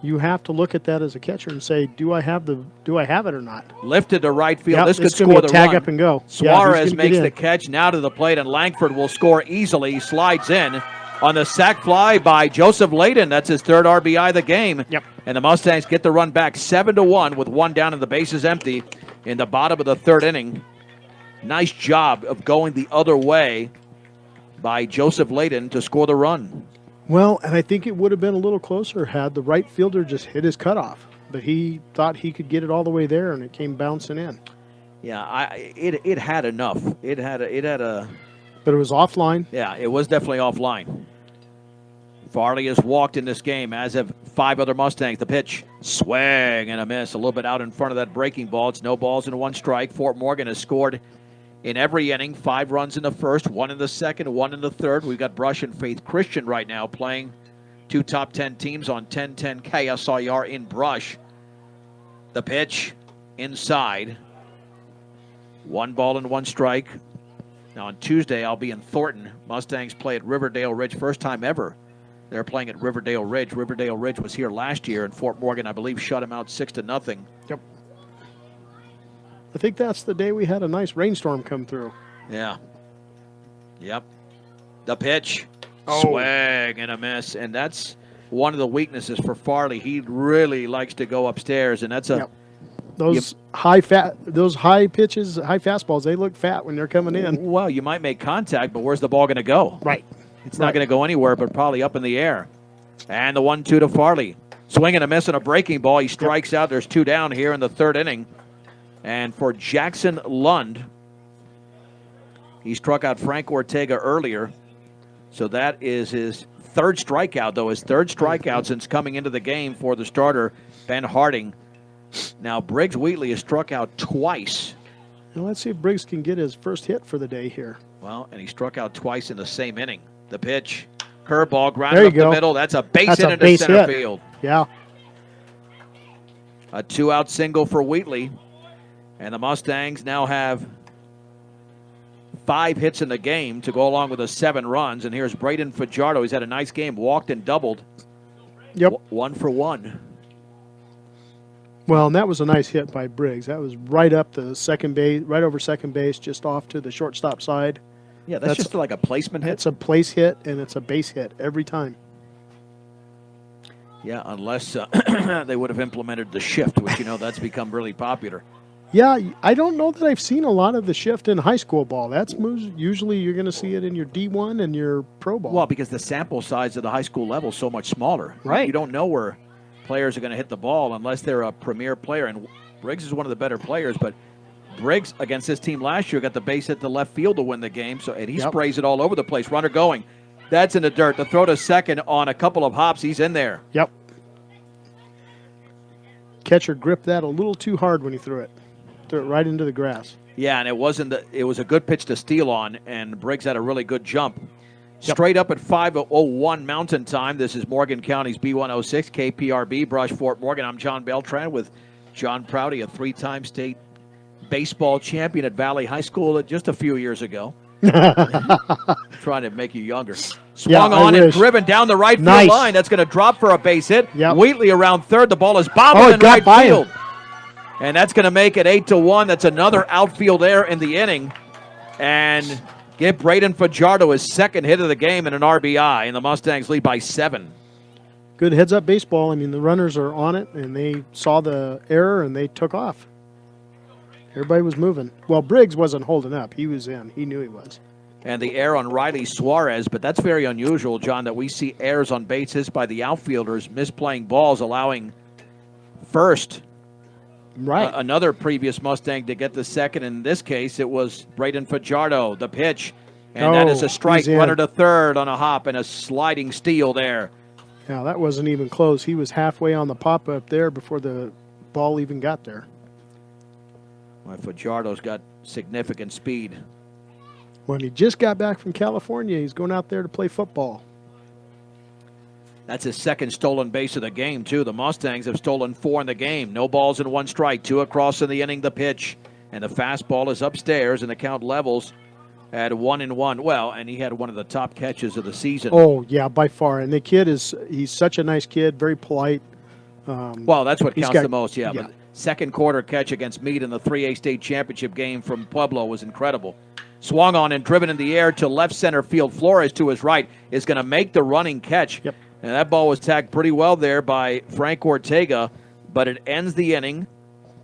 You have to look at that as a catcher and say, do I have it or not? Lifted to right field. Yep, this could score the tag run. Up and go. Suarez makes the catch now to the plate, and Langford will score easily. He slides in on the sac fly by Joseph Laden. That's his 3rd RBI of the game. Yep. And the Mustangs get the run back 7-1 with 1 down and the bases empty in the bottom of the 3rd inning. Nice job of going the other way by Joseph Laden to score the run. Well, and I think it would have been a little closer had the right fielder just hit his cutoff. But he thought he could get it all the way there, and it came bouncing in. Yeah, it had enough. It had a. But it was offline. Yeah, it was definitely offline. Farley has walked in this game, as have 5 other Mustangs. The pitch, swing and a miss, a little bit out in front of that breaking ball. It's no balls and 1 strike. Fort Morgan has scored in every inning, 5 runs in the first, 1 in the second, 1 in the third. We've got Brush and Faith Christian right now playing 2 top 10 teams on 1010 KSIR in Brush. The pitch inside. 1 ball and 1 strike. Now on Tuesday, I'll be in Thornton. Mustangs play at Riverdale Ridge, first time ever. They're playing at Riverdale Ridge. Riverdale Ridge was here last year, and Fort Morgan, I believe, shut them out 6-0. Yep. I think that's the day we had a nice rainstorm come through. Yeah. Yep. The pitch. Swing and a miss. And that's one of the weaknesses for Farley. He really likes to go upstairs, and that's a those high pitches, high fastballs, they look fat when they're coming in. Well, you might make contact, but where's the ball going to go? Right. It's not going to go anywhere, but probably up in the air. And the 1-2 to Farley. Swing and a miss on a breaking ball. He strikes out. There's 2 down here in the 3rd inning. And for Jackson Lund, he struck out Frank Ortega earlier. So that is his 3rd strikeout, though. His 3rd strikeout since coming into the game for the starter, Ben Harding. Now, Briggs Wheatley has struck out twice. Now let's see if Briggs can get his first hit for the day here. Well, and he struck out twice in the same inning. The pitch, curveball, grounded up the middle. That's a base hit into center field. Yeah. A 2-out single for Wheatley. And the Mustangs now have 5 hits in the game to go along with the 7 runs. And here's Braden Fajardo. He's had a nice game, walked and doubled. Yep. 1 for 1. Well, and that was a nice hit by Briggs. That was right up the second base, right over second base, just off to the shortstop side. Yeah, that's just like a placement hit. It's a place hit, and it's a base hit every time. Yeah, unless they would have implemented the shift, which, that's become really popular. Yeah, I don't know that I've seen a lot of the shift in high school ball. That's usually you're going to see it in your D1 and your pro ball. Well, because the sample size of the high school level is so much smaller. Right. You don't know where players are going to hit the ball unless they're a premier player. And Briggs is one of the better players, but Briggs against this team last year got the base hit to left field to win the game, and he sprays it all over the place. Runner going. That's in the dirt. The throw to second on a couple of hops. He's in there. Yep. Catcher gripped that a little too hard when he threw it. Threw it right into the grass. Yeah, and it was a good pitch to steal on, and Briggs had a really good jump. Straight up at 5:01 Mountain Time. This is Morgan County's B106 KPRB Brush Fort Morgan. I'm John Beltran with John Prouty, a 3-time state baseball champion at Valley High School just a few years ago. Trying to make you younger. Swung on and driven down the right field line. That's going to drop for a base hit. Yep. Wheatley around third. The ball is bobbing in right field. And that's going to make it 8-1. That's another outfield error in the inning. And give Braden Fajardo his second hit of the game and an RBI. And the Mustangs lead by 7. Good heads-up baseball. I mean, the runners are on it, and they saw the error, and they took off. Everybody was moving. Well, Briggs wasn't holding up. He was in. He knew he was. And the error on Riley Suarez, but that's very unusual, John, that we see errors on bases by the outfielders, misplaying balls, allowing first another previous Mustang to get the second. In this case, it was Braden Fajardo, the pitch. And that is a strike. Runner to third on a hop and a sliding steal there. Yeah, that wasn't even close. He was halfway on the pop-up there before the ball even got there. Well, Fajardo's got significant speed. When he just got back from California, he's going out there to play football. That's his second stolen base of the game, too. The Mustangs have stolen 4 in the game. No balls and 1 strike. 2 across in the inning, the pitch. And the fastball is upstairs, and the count levels at 1-1. Well, and he had one of the top catches of the season. Oh, yeah, by far. And the kid he's such a nice kid, very polite. Well, that's what counts the most, yeah. But second quarter catch against Meade in the 3A state championship game from Pueblo was incredible. Swung on and driven in the air to left center field. Flores to his right is going to make the running catch. Yep. And that ball was tagged pretty well there by Frank Ortega, but it ends the inning.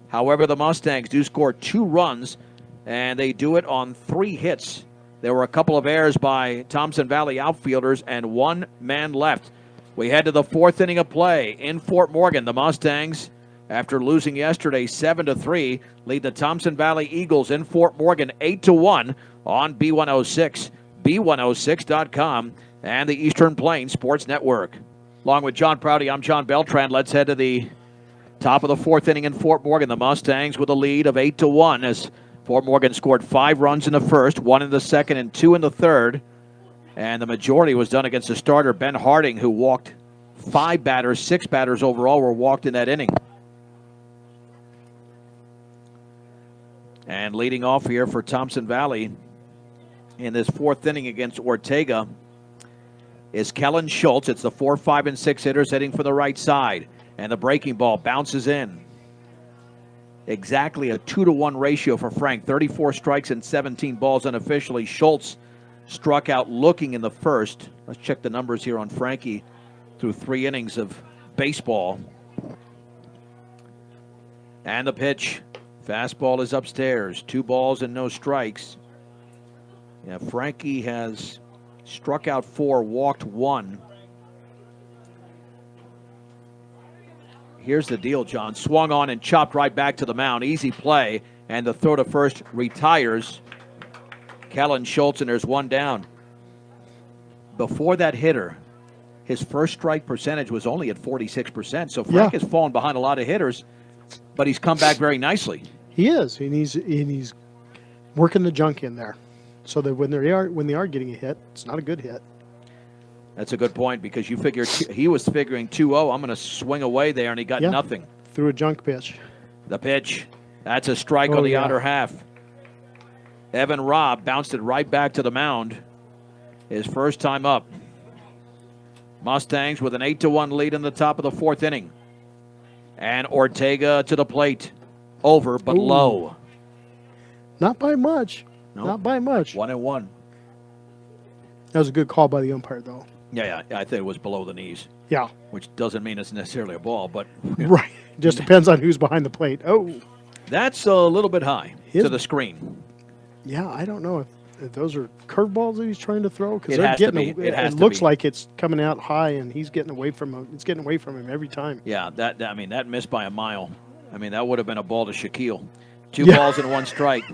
However, the Mustangs do score 2 runs, and they do it on 3 hits. There were a couple of errors by Thompson Valley outfielders and 1 man left. We head to the 4th inning of play in Fort Morgan. The Mustangs, after losing yesterday 7-3, lead the Thompson Valley Eagles in Fort Morgan 8-1 on B106, B106.com, and the Eastern Plains Sports Network. Along with John Prouty, I'm John Beltran. Let's head to the top of the 4th inning in Fort Morgan. The Mustangs with a lead of 8-1 as Fort Morgan scored 5 runs in the first, 1 in the second, and 2 in the third. And the majority was done against the starter, Ben Harding, who walked 5 batters. 6 batters overall were walked in that inning. And leading off here for Thompson Valley in this 4th inning against Ortega is Kellen Schultz. It's the 4, 5, and 6 hitters heading for the right side. And the breaking ball bounces in. Exactly a 2-to-1 ratio for Frank. 34 strikes and 17 balls unofficially. Schultz struck out looking in the first. Let's check the numbers here on Frankie through 3 innings of baseball. And the pitch. Fastball is upstairs. 2 balls and no strikes. Yeah, Frankie has struck out 4, walked 1. Here's the deal, John. Swung on and chopped right back to the mound. Easy play. And the throw to first retires Kellen Schultz, and there's 1 down. Before that hitter, his first strike percentage was only at 46%. So Frank has fallen behind a lot of hitters, but he's come back very nicely. He is, and he's working the junk in there, so that when they are getting a hit, it's not a good hit. That's a good point, because you figure he was figuring 2-0. I'm going to swing away there, and he got nothing. Threw a junk pitch. The pitch. That's a strike on the outer half. Evan Robb bounced it right back to the mound. His first time up. Mustangs with an 8-1 lead in the top of the 4th inning. And Ortega to the plate. Over, but Ooh. low. Not by much. Nope. Not by much. 1-1. That was a good call by the umpire, though. Yeah, I think it was below the knees. Yeah. Which doesn't mean it's necessarily a ball, but Right. Just depends on who's behind the plate. Oh. That's a little bit high to the screen. Yeah, I don't know if those are curveballs that he's trying to throw, because It has to be. it looks like it's coming out high and he's getting away from him. It's getting away from him every time. Yeah, that missed by a mile. I mean, that would have been a ball to Shaquille. 2 Yeah. balls and 1 strike.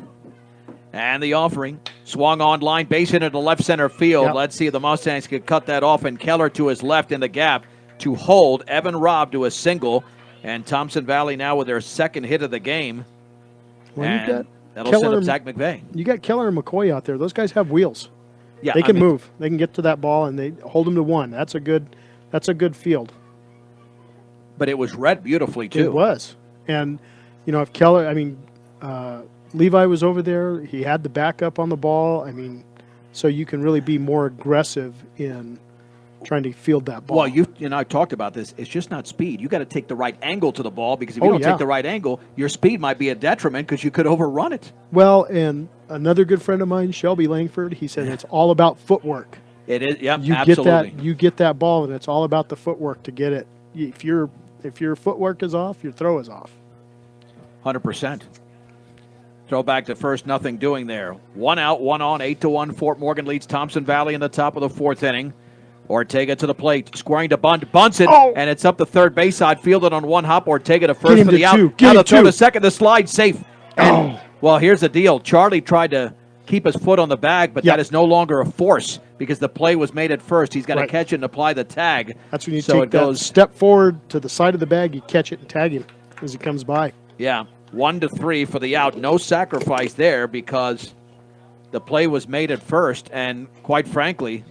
And the offering swung on line, base hit into left center field. Yep. Let's see if the Mustangs could cut that off. And Keller to his left in the gap to hold. Evan Robb to a single. And Thompson Valley now with their second hit of the game. Well, and you got that'll Keller set up and- Zach McVeigh. You got Keller and McCoy out there. Those guys have wheels. Yeah, They can move. They can get to that ball and they hold them to 1. That's a good field. But it was read beautifully too. It was. And if Keller, Levi was over there. He had the backup on the ball. So you can really be more aggressive in trying to field that ball. Well, you and I talked about this. It's just not speed. You got to take the right angle to the ball, because if you don't take the right angle, your speed might be a detriment because you could overrun it. Well, and another good friend of mine, Shelby Langford, he said it's all about footwork. It is. Yeah, You absolutely. you get that ball, and it's all about the footwork to get it. If your footwork is off, your throw is off. 100%. Throw back to first, nothing doing there. 1 out, 1 on, 8-1. Fort Morgan leads Thompson Valley in the top of the 4th inning. Ortega to the plate, squaring to bunt, bunts it, and it's up the third base side, fielded on 1 hop. Ortega to first for the out. Now the throw to second, the slide safe. And, well, here's the deal. Charlie tried to keep his foot on the bag, but that is no longer a force because the play was made at first. He's got to catch it and apply the tag. That's when you take that step forward to the side of the bag, you catch it and tag him as he comes by. Yeah, 1-3 for the out. No sacrifice there because the play was made at first, and quite frankly,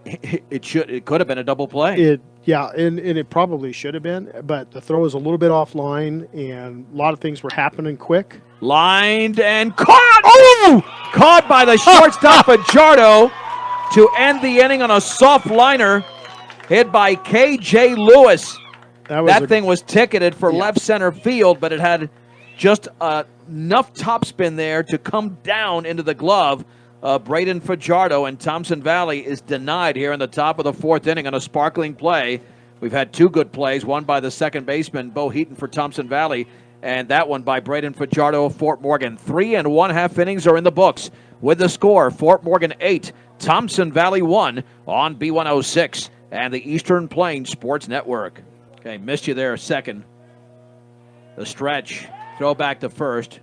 it could have been a double play. And it probably should have been, but the throw was a little bit offline, and a lot of things were happening quick. Lined and caught! Oh! Caught by the shortstop Fajardo to end the inning on a soft liner hit by K.J. Lewis. That thing was ticketed for left center field, but it had just enough topspin there to come down into the glove. Braden Fajardo, and Thompson Valley is denied here in the top of the 4th inning on a sparkling play. We've had 2 good plays, one by the second baseman, Bo Heaton for Thompson Valley, and that one by Braden Fajardo of Fort Morgan. 3 1/2 innings are in the books with the score, Fort Morgan 8, Thompson Valley 1 on B106 and the Eastern Plains Sports Network. Okay, missed you there a second. The stretch, throw back to first.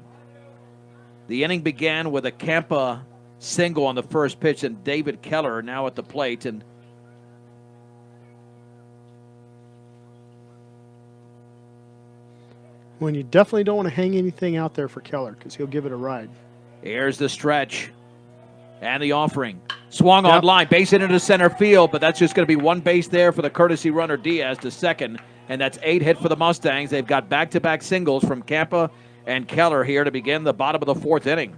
The inning began with a Campa single on the first pitch, and David Keller now at the plate. And when you definitely don't want to hang anything out there for Keller because he'll give it a ride. Here's the stretch and the offering. Swung on line, base hit into center field, but that's just going to be 1 base there for the courtesy runner Diaz to second, and that's 8 hit for the Mustangs. They've got back-to-back singles from Campa and Keller here to begin the bottom of the 4th inning.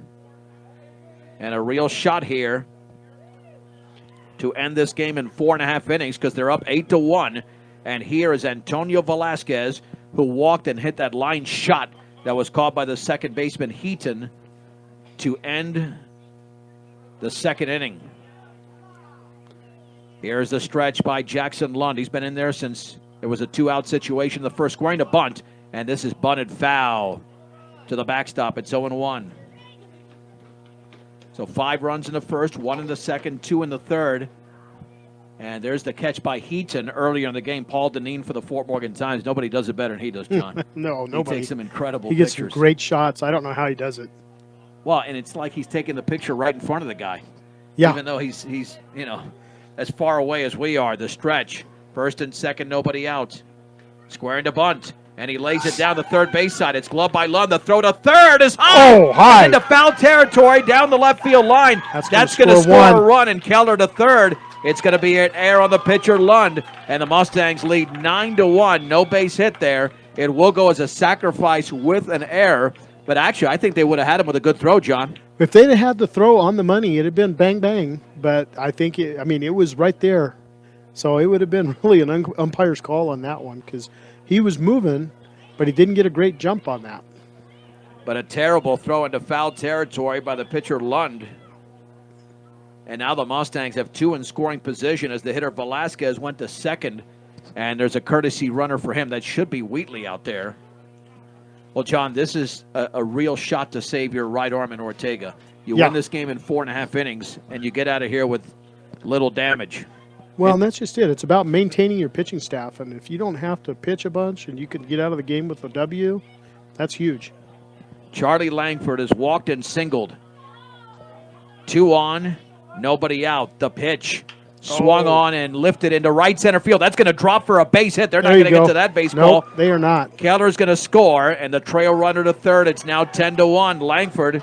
And a real shot here to end this game in 4 1/2 innings because they're up 8-1. And here is Antonio Velasquez, who walked and hit that line shot that was caught by the second baseman Heaton to end the 2nd inning. Here's the stretch by Jackson Lund. He's been in there since it was a 2-out situation. The first squaring to bunt, and this is bunted foul to the backstop. It's 0-1. So 5 runs in the first, 1 in the second, 2 in the third. And there's the catch by Heaton earlier in the game. Paul Deneen for the Fort Morgan Times. Nobody does it better than he does, John. No, nobody. He takes some incredible pictures. He gets some great shots. I don't know how he does it. Well, and it's like he's taking the picture right in front of the guy. Yeah. Even though he's as far away as we are. The stretch. First and second, nobody out. Squaring to bunt. And he lays it down the third base side. It's gloved by Lund. The throw to third is high. Oh, high. Into foul territory down the left field line. That's going to score a run. And Keller to third. It's going to be an error on the pitcher, Lund. And the Mustangs lead 9-1. No base hit there. It will go as a sacrifice with an error. But actually, I think they would have had him with a good throw, John. If they'd have had the throw on the money, it'd have been bang, bang. But I think, it was right there. So it would have been really an umpire's call on that one because he was moving, but he didn't get a great jump on that. But a terrible throw into foul territory by the pitcher Lund. And now the Mustangs have 2 in scoring position as the hitter Velasquez went to second. And there's a courtesy runner for him. That should be Wheatley out there. Well, John, this is a real shot to save your right arm in Ortega. You win this game in 4.5 innings, and you get out of here with little damage. Well, and that's just it. It's about maintaining your pitching staff. And if you don't have to pitch a bunch and you can get out of the game with a W, that's huge. Charlie Langford has walked and singled. 2 on, nobody out. The pitch swung on and lifted into right center field. That's going to drop for a base hit. They're not going to get to that baseball. Nope, they are not. Keller's going to score, and the trail runner to third. It's now 10-1. Langford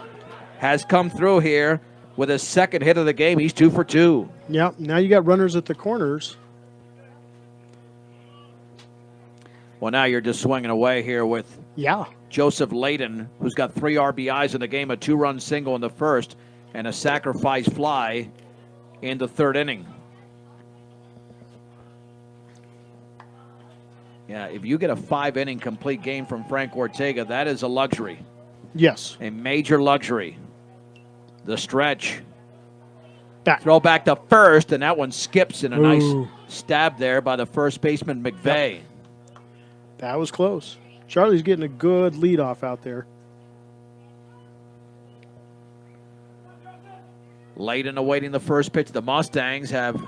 has come through here with his second hit of the game. He's 2 for 2. Yeah, now you got runners at the corners. Well, now you're just swinging away here with Yeah. Joseph Laden, who's got 3 RBIs in the game, a 2-run single in the first, and a sacrifice fly in the third inning. Yeah, if you get a 5-inning complete game from Frank Ortega, that is a luxury. Yes. A major luxury. The stretch. Back. Throw back to first, and that one skips in a nice Ooh. stab there by the first baseman, McVeigh. Yep. That was close. Charlie's getting a good leadoff out there. Laden awaiting the first pitch. The Mustangs have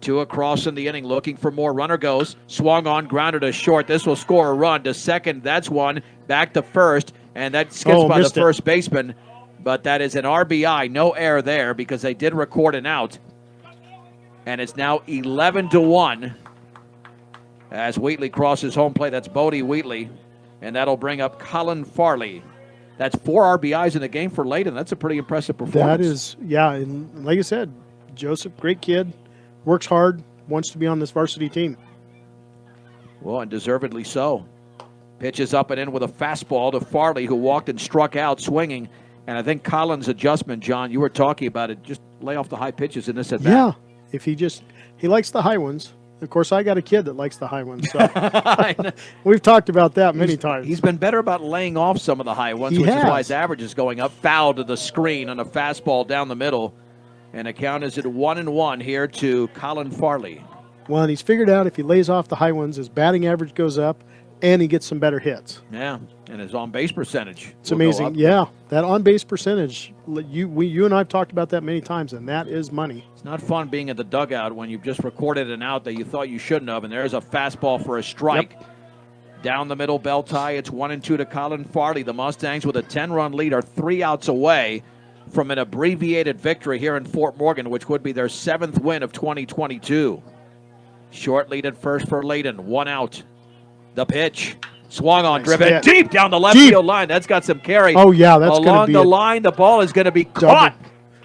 2 across in the inning, looking for more. Runner goes, swung on, grounded to short. This will score a run to second. That's one. Back to first, and that skips by the first baseman. But that is an RBI. No error there because they did record an out. And it's now 11-1 as Wheatley crosses home plate. That's Bodie Wheatley, and that'll bring up Colin Farley. That's 4 RBIs in the game for Laden. That's a pretty impressive performance. That is, yeah, and like I said, Joseph, great kid, works hard, wants to be on this varsity team. Well, and deservedly so. Pitches up and in with a fastball to Farley, who walked and struck out swinging. And I think Colin's adjustment, John, you were talking about it, just lay off the high pitches in this at bat. Yeah, if he likes the high ones. Of course, I got a kid that likes the high ones. So we've talked about that many times. He's been better about laying off some of the high ones, which is why his average is going up. Foul to the screen on a fastball down the middle. And the count is at 1-1 here to Colin Farley. Well, and he's figured out if he lays off the high ones, his batting average goes up, and he gets some better hits. Yeah, and his on-base percentage. It's amazing. Yeah, that on-base percentage, you and I have talked about that many times, and that is money. It's not fun being at the dugout when you've just recorded an out that you thought you shouldn't have, and there's a fastball for a strike. Yep. Down the middle, bell tie. It's 1-2 to Colin Farley. The Mustangs with a 10-run lead are 3 outs away from an abbreviated victory here in Fort Morgan, which would be their 7th win of 2022. Short lead at first for Laden. 1 out. The pitch. Swung on, driven deep down the left field line. That's got some carry. Oh, yeah, that's going to be along the line. The ball is going to be caught.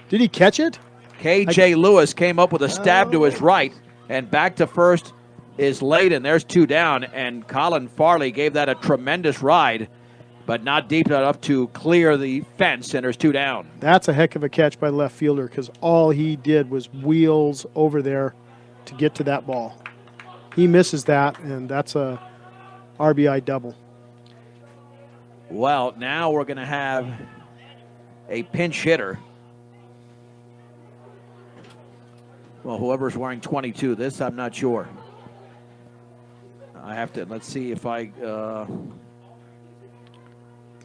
Did he catch it? K.J. Lewis came up with a stab to his right, and back to first is Laden. There's 2 down, and Colin Farley gave that a tremendous ride, but not deep enough to clear the fence, and there's 2 down. That's a heck of a catch by the left fielder because all he did was wheels over there to get to that ball. He misses that, and that's a RBI double. Well, now we're going to have a pinch hitter. Well, whoever's wearing 22, this I'm not sure. I have to, let's see if I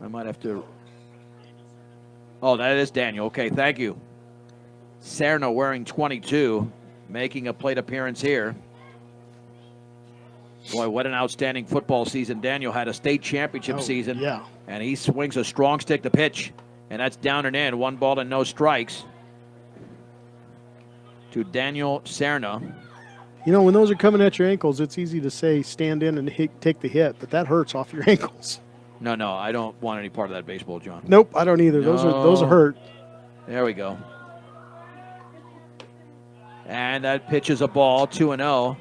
might have to. Oh, that is Daniel. Okay, thank you. Serna wearing 22, making a plate appearance here. Boy, what an outstanding football season. Daniel had a state championship season. Yeah. And he swings a strong stick to pitch. And that's down and in. 1 ball and no strikes to Daniel Serna. You know, when those are coming at your ankles, it's easy to say stand in and take the hit, but that hurts off your ankles. No, I don't want any part of that baseball, John. Nope, I don't either. No. Those are hurt. There we go. And that pitch is a ball, 2-0.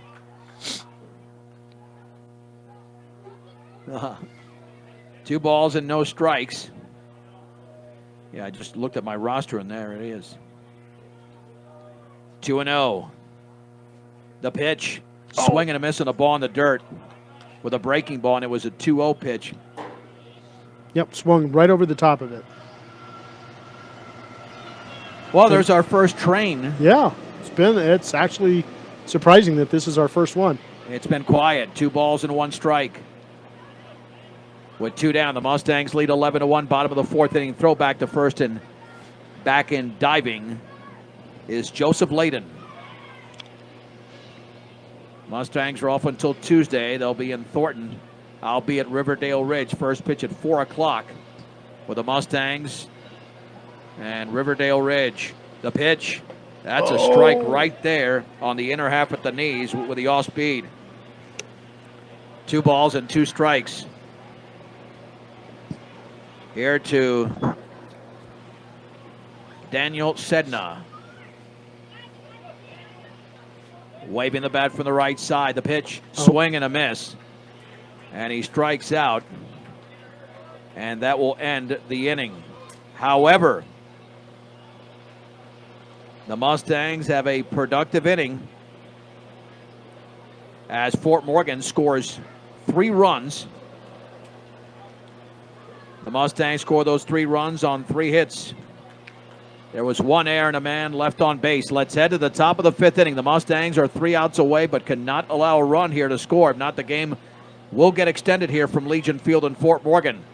2 balls and no strikes. Yeah, I just looked at my roster, and there it is. 2-0. The pitch. Swing and a miss on the ball in the dirt. with a breaking ball, and it was a 2-0 pitch. Yep, swung right over the top of it. Well, there's our first train. Yeah, it's actually surprising that this is our first one. It's been quiet. 2 balls and 1 strike. With 2 down, the Mustangs lead 11-1, bottom of the 4th inning. Throw back to first, and back in diving is Joseph Laden. Mustangs are off until Tuesday. They'll be in Thornton. I'll be at Riverdale Ridge. First pitch at 4 o'clock with the Mustangs and Riverdale Ridge. The pitch. That's a strike right there on the inner half at the knees with the off speed. 2 balls and 2 strikes. Here to Daniel Sedna. Waving the bat from the right side. The pitch, swing and a miss. And he strikes out. And that will end the inning. However, the Mustangs have a productive inning as Fort Morgan scores 3 runs. The Mustangs score those 3 runs on 3 hits. There was 1 error and a man left on base. Let's head to the top of the 5th inning. The Mustangs are 3 outs away, but cannot allow a run here to score. If not, the game will get extended here from Legion Field in Fort Morgan.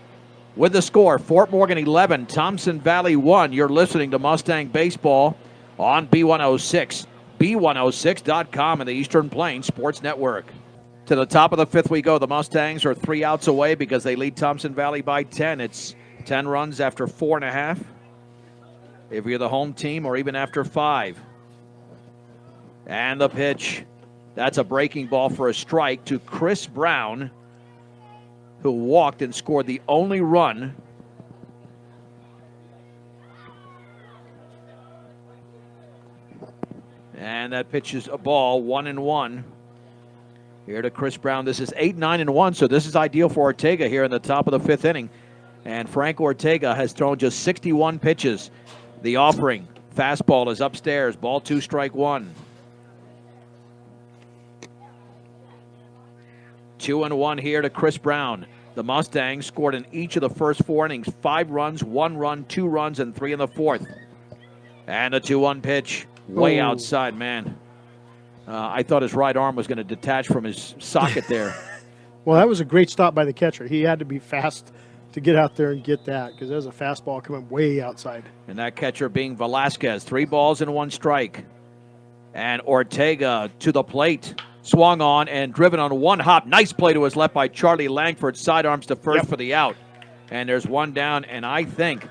With the score, Fort Morgan 11, Thompson Valley 1. You're listening to Mustang Baseball on B106, B106.com and the Eastern Plains Sports Network. To the top of the 5th we go. The Mustangs are 3 outs away because they lead Thompson Valley by 10. It's 10 runs after 4.5. If you're the home team, or even after 5. And the pitch. That's a breaking ball for a strike to Chris Brown, who walked and scored the only run. And that pitch is a ball, 1-1. Here to Chris Brown. This is 8-9-1, so this is ideal for Ortega here in the top of the 5th inning. And Frank Ortega has thrown just 61 pitches. The offering, fastball is upstairs. Ball 2, strike 1. 2-1 here to Chris Brown. The Mustangs scored in each of the first 4 innings. 5 runs, 1 run, 2 runs, and 3 in the 4th. And a 2-1 pitch, way outside, man. I thought his right arm was going to detach from his socket there. Well, that was a great stop by the catcher. He had to be fast to get out there and get that, because there's a fastball coming way outside. And that catcher being Velasquez. 3 balls and 1 strike. And Ortega to the plate. Swung on and driven on 1 hop. Nice play to his left by Charlie Langford. Sidearms to first for the out. And there's 1 down. And I think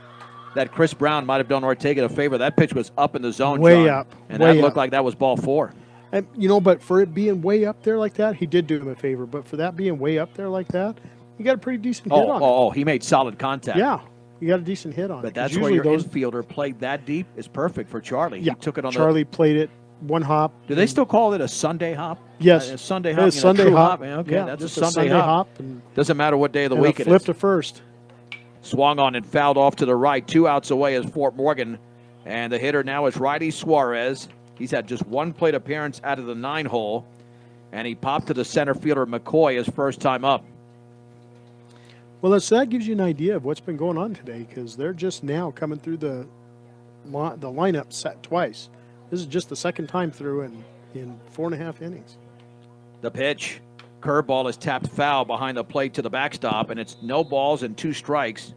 that Chris Brown might have done Ortega a favor. That pitch was up in the zone, way John. Up. And way that looked up. like that was ball 4. And, but for it being way up there like that, he did do him a favor. But for that being way up there like that, you got a pretty decent hit on it. Oh, he made solid contact. Yeah, you got a decent hit on it. But that's where your infielder played that deep is perfect for Charlie. Yeah, he took it on Charlie played it 1 hop. Do they still call it a Sunday hop? Yes. A Sunday hop. Sunday hop. Okay, yeah, that's just a Sunday hop. And doesn't matter what day of the week it is. Flip to first. Swung on and fouled off to the right. 2 outs away is Fort Morgan. And the hitter now is Riley Suarez. He's had just 1 plate appearance out of the 9-hole. And he popped to the center fielder McCoy his first time up. Well, so that gives you an idea of what's been going on today, because they're just now coming through the lineup set twice. This is just the 2nd time through in 4.5 innings. The pitch. Curveball is tapped foul behind the plate to the backstop, and it's no balls and 2 strikes.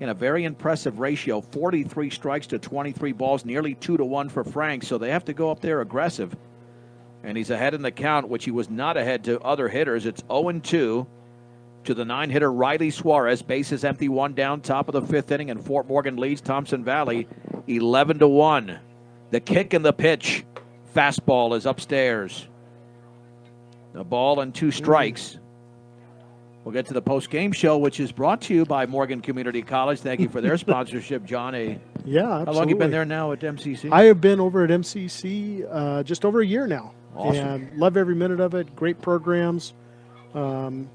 In a very impressive ratio, 43 strikes to 23 balls, nearly 2-1 for Frank, so they have to go up there aggressive. And he's ahead in the count, which he was not ahead to other hitters. It's 0-2 to the 9-hitter Riley Suarez. Bases empty, 1 down, top of the 5th inning, and Fort Morgan leads Thompson Valley 11-1. The kick and the pitch. Fastball is upstairs. A ball and 2 strikes. We'll get to the post-game show, which is brought to you by Morgan Community College. Thank you for their sponsorship, John. Yeah, absolutely. How long have you been there now at MCC? I have been over at MCC just over a year now. Awesome. And love every minute of it. Great programs.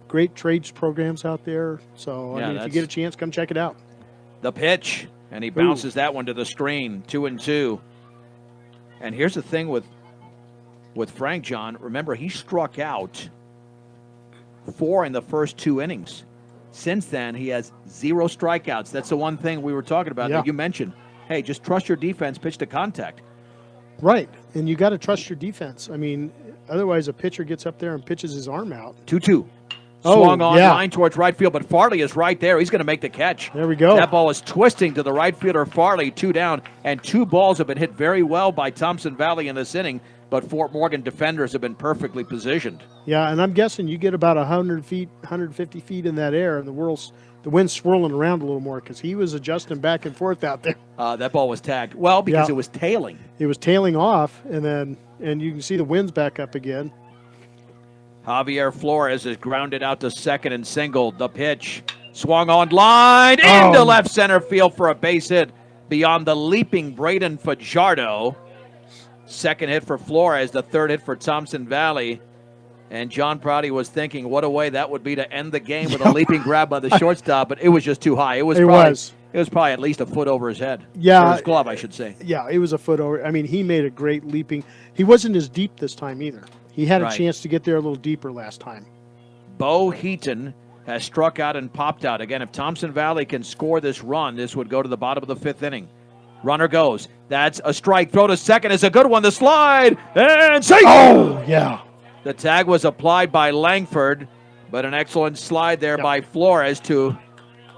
Great trades programs out there. So, Yeah, if you get a chance, come check it out. The pitch, and he bounces that one to the screen, 2-2. And here's the thing with Frank, John. Remember, he struck out 4 in the first 2 innings. Since then, he has 0 strikeouts. That's the one thing we were talking about that you mentioned. Hey, just trust your defense, pitch to contact. Right, and you got to trust your defense. I mean, otherwise a pitcher gets up there and pitches his arm out. 2-2. Swung on line towards right field, but Farley is right there. He's going to make the catch. There we go. That ball is twisting to the right fielder, Farley, 2 down, and 2 balls have been hit very well by Thompson Valley in this inning, but Fort Morgan defenders have been perfectly positioned. Yeah, and I'm guessing you get about 100 feet, 150 feet in that air, and the wind's swirling around a little more because he was adjusting back and forth out there. That ball was tagged. Well, because it was tailing. It was tailing off, and you can see the wind's back up again. Javier Flores is grounded out to second and singled. The pitch swung on line into left center field for a base hit beyond the leaping Braden Fajardo. Second hit for Flores, the third hit for Thompson Valley. And John Prouty was thinking what a way that would be to end the game with a leaping grab by the shortstop, but it was just too high. It was probably at least a foot over his head. Yeah. Or his glove, I should say. Yeah, it was a foot over. I mean, he made a great leaping. He wasn't as deep this time either. He had a chance to get there a little deeper last time. Bo Heaton has struck out and popped out. Again, if Thompson Valley can score this run, this would go to the bottom of the 5th inning. Runner goes. That's a strike. Throw to second is a good one. The slide and safe. Oh, yeah. The tag was applied by Langford, but an excellent slide there by Flores to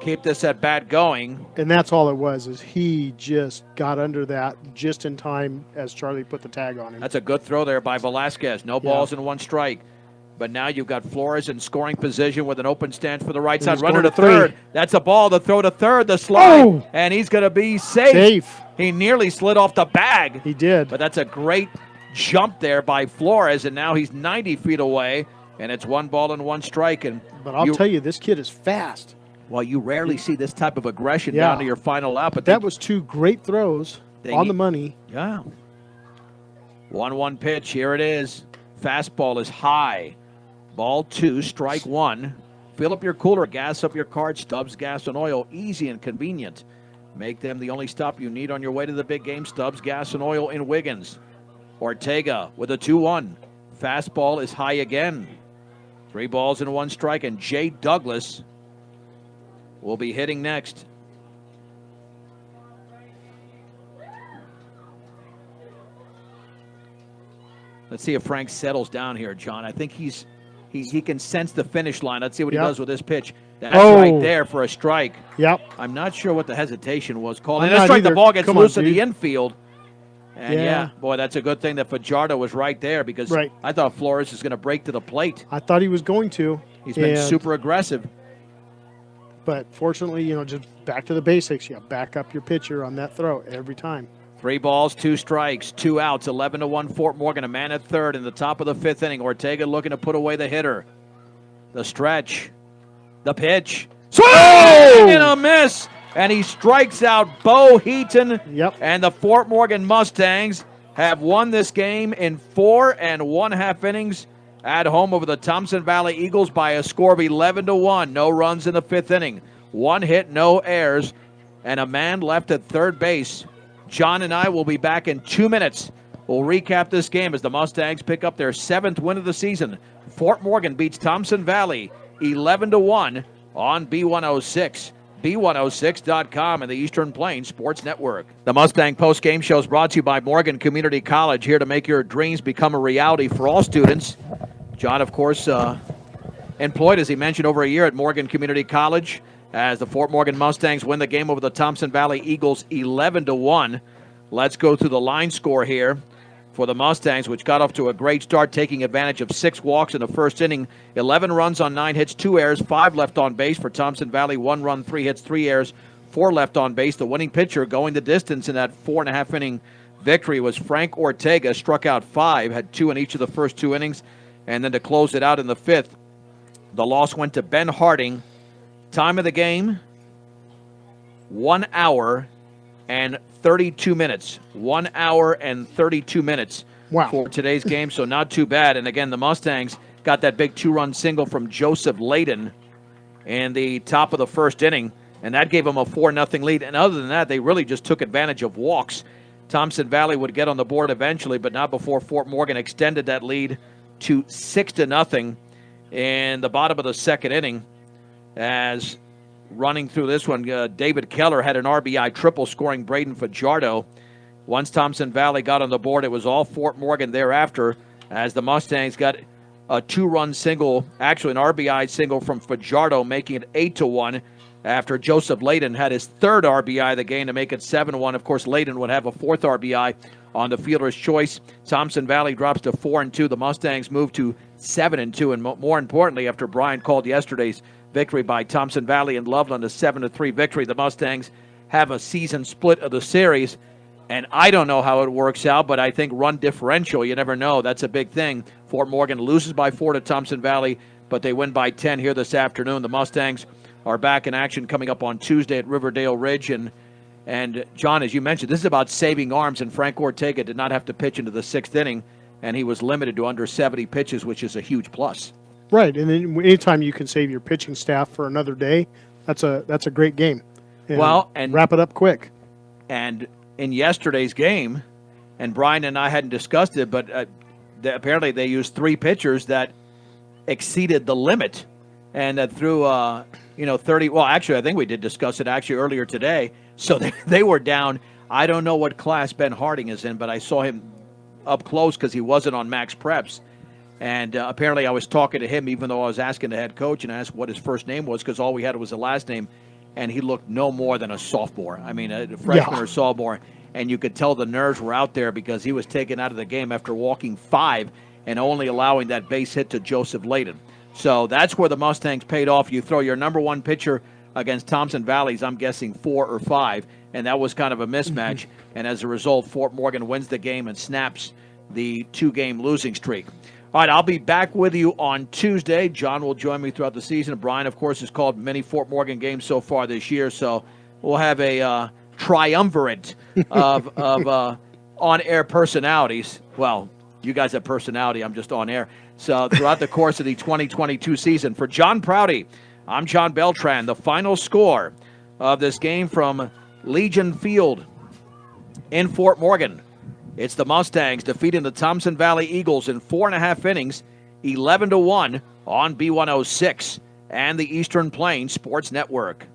keep this at bat going. And that's all it was, is he just got under that just in time as Charlie put the tag on him. That's a good throw there by Velasquez. No balls and 1 strike. But now you've got Flores in scoring position with an open stance for the right side. Runner to third. That's a ball. The throw to third. The slide. And he's going to be safe. He nearly slid off the bag. He did. But that's a great jump there by Flores. And now he's 90 feet away. And it's 1 ball and 1 strike. But I'll tell you, this kid is fast. Well, you rarely see this type of aggression down to your final out. But that was 2 great throws on the money. Yeah. 1-1 pitch. Here it is. Fastball is high. Ball 2, strike 1. Fill up your cooler, gas up your car. Stubbs Gas and Oil, easy and convenient. Make them the only stop you need on your way to the big game. Stubbs Gas and Oil in Wiggins. Ortega with a 2-1. Fastball is high again. 3 balls and 1 strike, and Jay Douglas will be hitting next. Let's see if Frank settles down here, John. I think he can sense the finish line. Let's see what he does with this pitch. That's right there for a strike. Yep. I'm not sure what the hesitation was called. And that's right, the ball gets loose in the infield. And boy, that's a good thing that Fajardo was right there, because I thought Flores was going to break to the plate. I thought he was going to. He's been super aggressive. But fortunately, just back to the basics. You back up your pitcher on that throw every time. 3 balls, 2 strikes, 2 outs, 11-1 Fort Morgan. A man at third in the top of the 5th inning. Ortega looking to put away the hitter. The stretch. The pitch. Swing and a miss. And he strikes out Bo Heaton. Yep. And the Fort Morgan Mustangs have won this game in 4 1/2 innings at home over the Thompson Valley Eagles by a score of 11-1. No runs in the 5th inning. 1 hit, no errors, and a man left at third base. John and I will be back in 2 minutes. We'll recap this game as the Mustangs pick up their 7th win of the season. Fort Morgan beats Thompson Valley 11-1 on B106. B106.com and the Eastern Plains Sports Network. The Mustang Post-Game Show is brought to you by Morgan Community College, here to make your dreams become a reality for all students. John, of course, employed, as he mentioned, over a year at Morgan Community College, as the Fort Morgan Mustangs win the game over the Thompson Valley Eagles 11-1. Let's go through the line score here for the Mustangs, which got off to a great start, taking advantage of 6 walks in the first inning. 11 runs on 9 hits, 2 errors, 5 left on base for Thompson Valley. 1 run, 3 hits, 3 errors, 4 left on base. The winning pitcher going the distance in that 4 1/2 inning victory was Frank Ortega. Struck out 5, had 2 in each of the first 2 innings. And then to close it out in the 5th, the loss went to Ben Harding. Time of the game, 1 hour and 32 minutes. 1 hour and 32 minutes for today's game, so not too bad. And again, the Mustangs got that big 2-run single from Joseph Laden in the top of the first inning, and that gave them a 4-0 lead. And other than that, they really just took advantage of walks. Thompson Valley would get on the board eventually, but not before Fort Morgan extended that lead to 6-0. in the bottom of the second inning. As running through this one, David Keller had an RBI triple, scoring Braden Fajardo. Once Thompson Valley got on the board, it was all Fort Morgan thereafter, as the Mustangs got a 2-run single, actually an RBI single from Fajardo, making it 8-1 after Joseph Laden had his third RBI of the game to make it 7-1. Of course, Laden would have a fourth RBI on the fielder's choice. Thompson Valley drops to 4-2. The Mustangs move to 7-2, and more importantly, after Brian called yesterday's victory by Thompson Valley and Loveland, a 7-3 victory, the Mustangs have a season split of the series. And I don't know how it works out, but I think run differential, you never know. That's a big thing. Fort Morgan loses by 4 to Thompson Valley, but they win by 10 here this afternoon. The Mustangs are back in action coming up on Tuesday at Riverdale Ridge. And John, as you mentioned, this is about saving arms, and Frank Ortega did not have to pitch into the 6th inning, and he was limited to under 70 pitches, which is a huge plus. Right, and then anytime you can save your pitching staff for another day, that's a great game. And wrap it up quick. And in yesterday's game, and Brian and I hadn't discussed it, but apparently they used 3 pitchers that exceeded the limit, and that threw 30. Well, actually, I think we did discuss it actually earlier today. So they were down. I don't know what class Ben Harding is in, but I saw him up close because he wasn't on max preps. And apparently I was talking to him, even though I was asking the head coach, and I asked what his first name was, because all we had was the last name. And he looked no more than a sophomore. I mean, a freshman or sophomore. And you could tell the nerves were out there because he was taken out of the game after walking 5 and only allowing that base hit to Joseph Laden. So that's where the Mustangs paid off. You throw your number 1 pitcher against Thompson Valley's, I'm guessing 4 or 5, and that was kind of a mismatch. Mm-hmm. And as a result, Fort Morgan wins the game and snaps the 2-game losing streak. All right, I'll be back with you on Tuesday. John will join me throughout the season. Brian, of course, has called many Fort Morgan games so far this year, so we'll have a triumvirate of on-air personalities. Well, you guys have personality. I'm just on air. So throughout the course of the 2022 season, for John Prouty, I'm John Beltran. The final score of this game from Legion Field in Fort Morgan. It's the Mustangs defeating the Thompson Valley Eagles in 4.5 innings, 11-1 on B106 and the Eastern Plains Sports Network.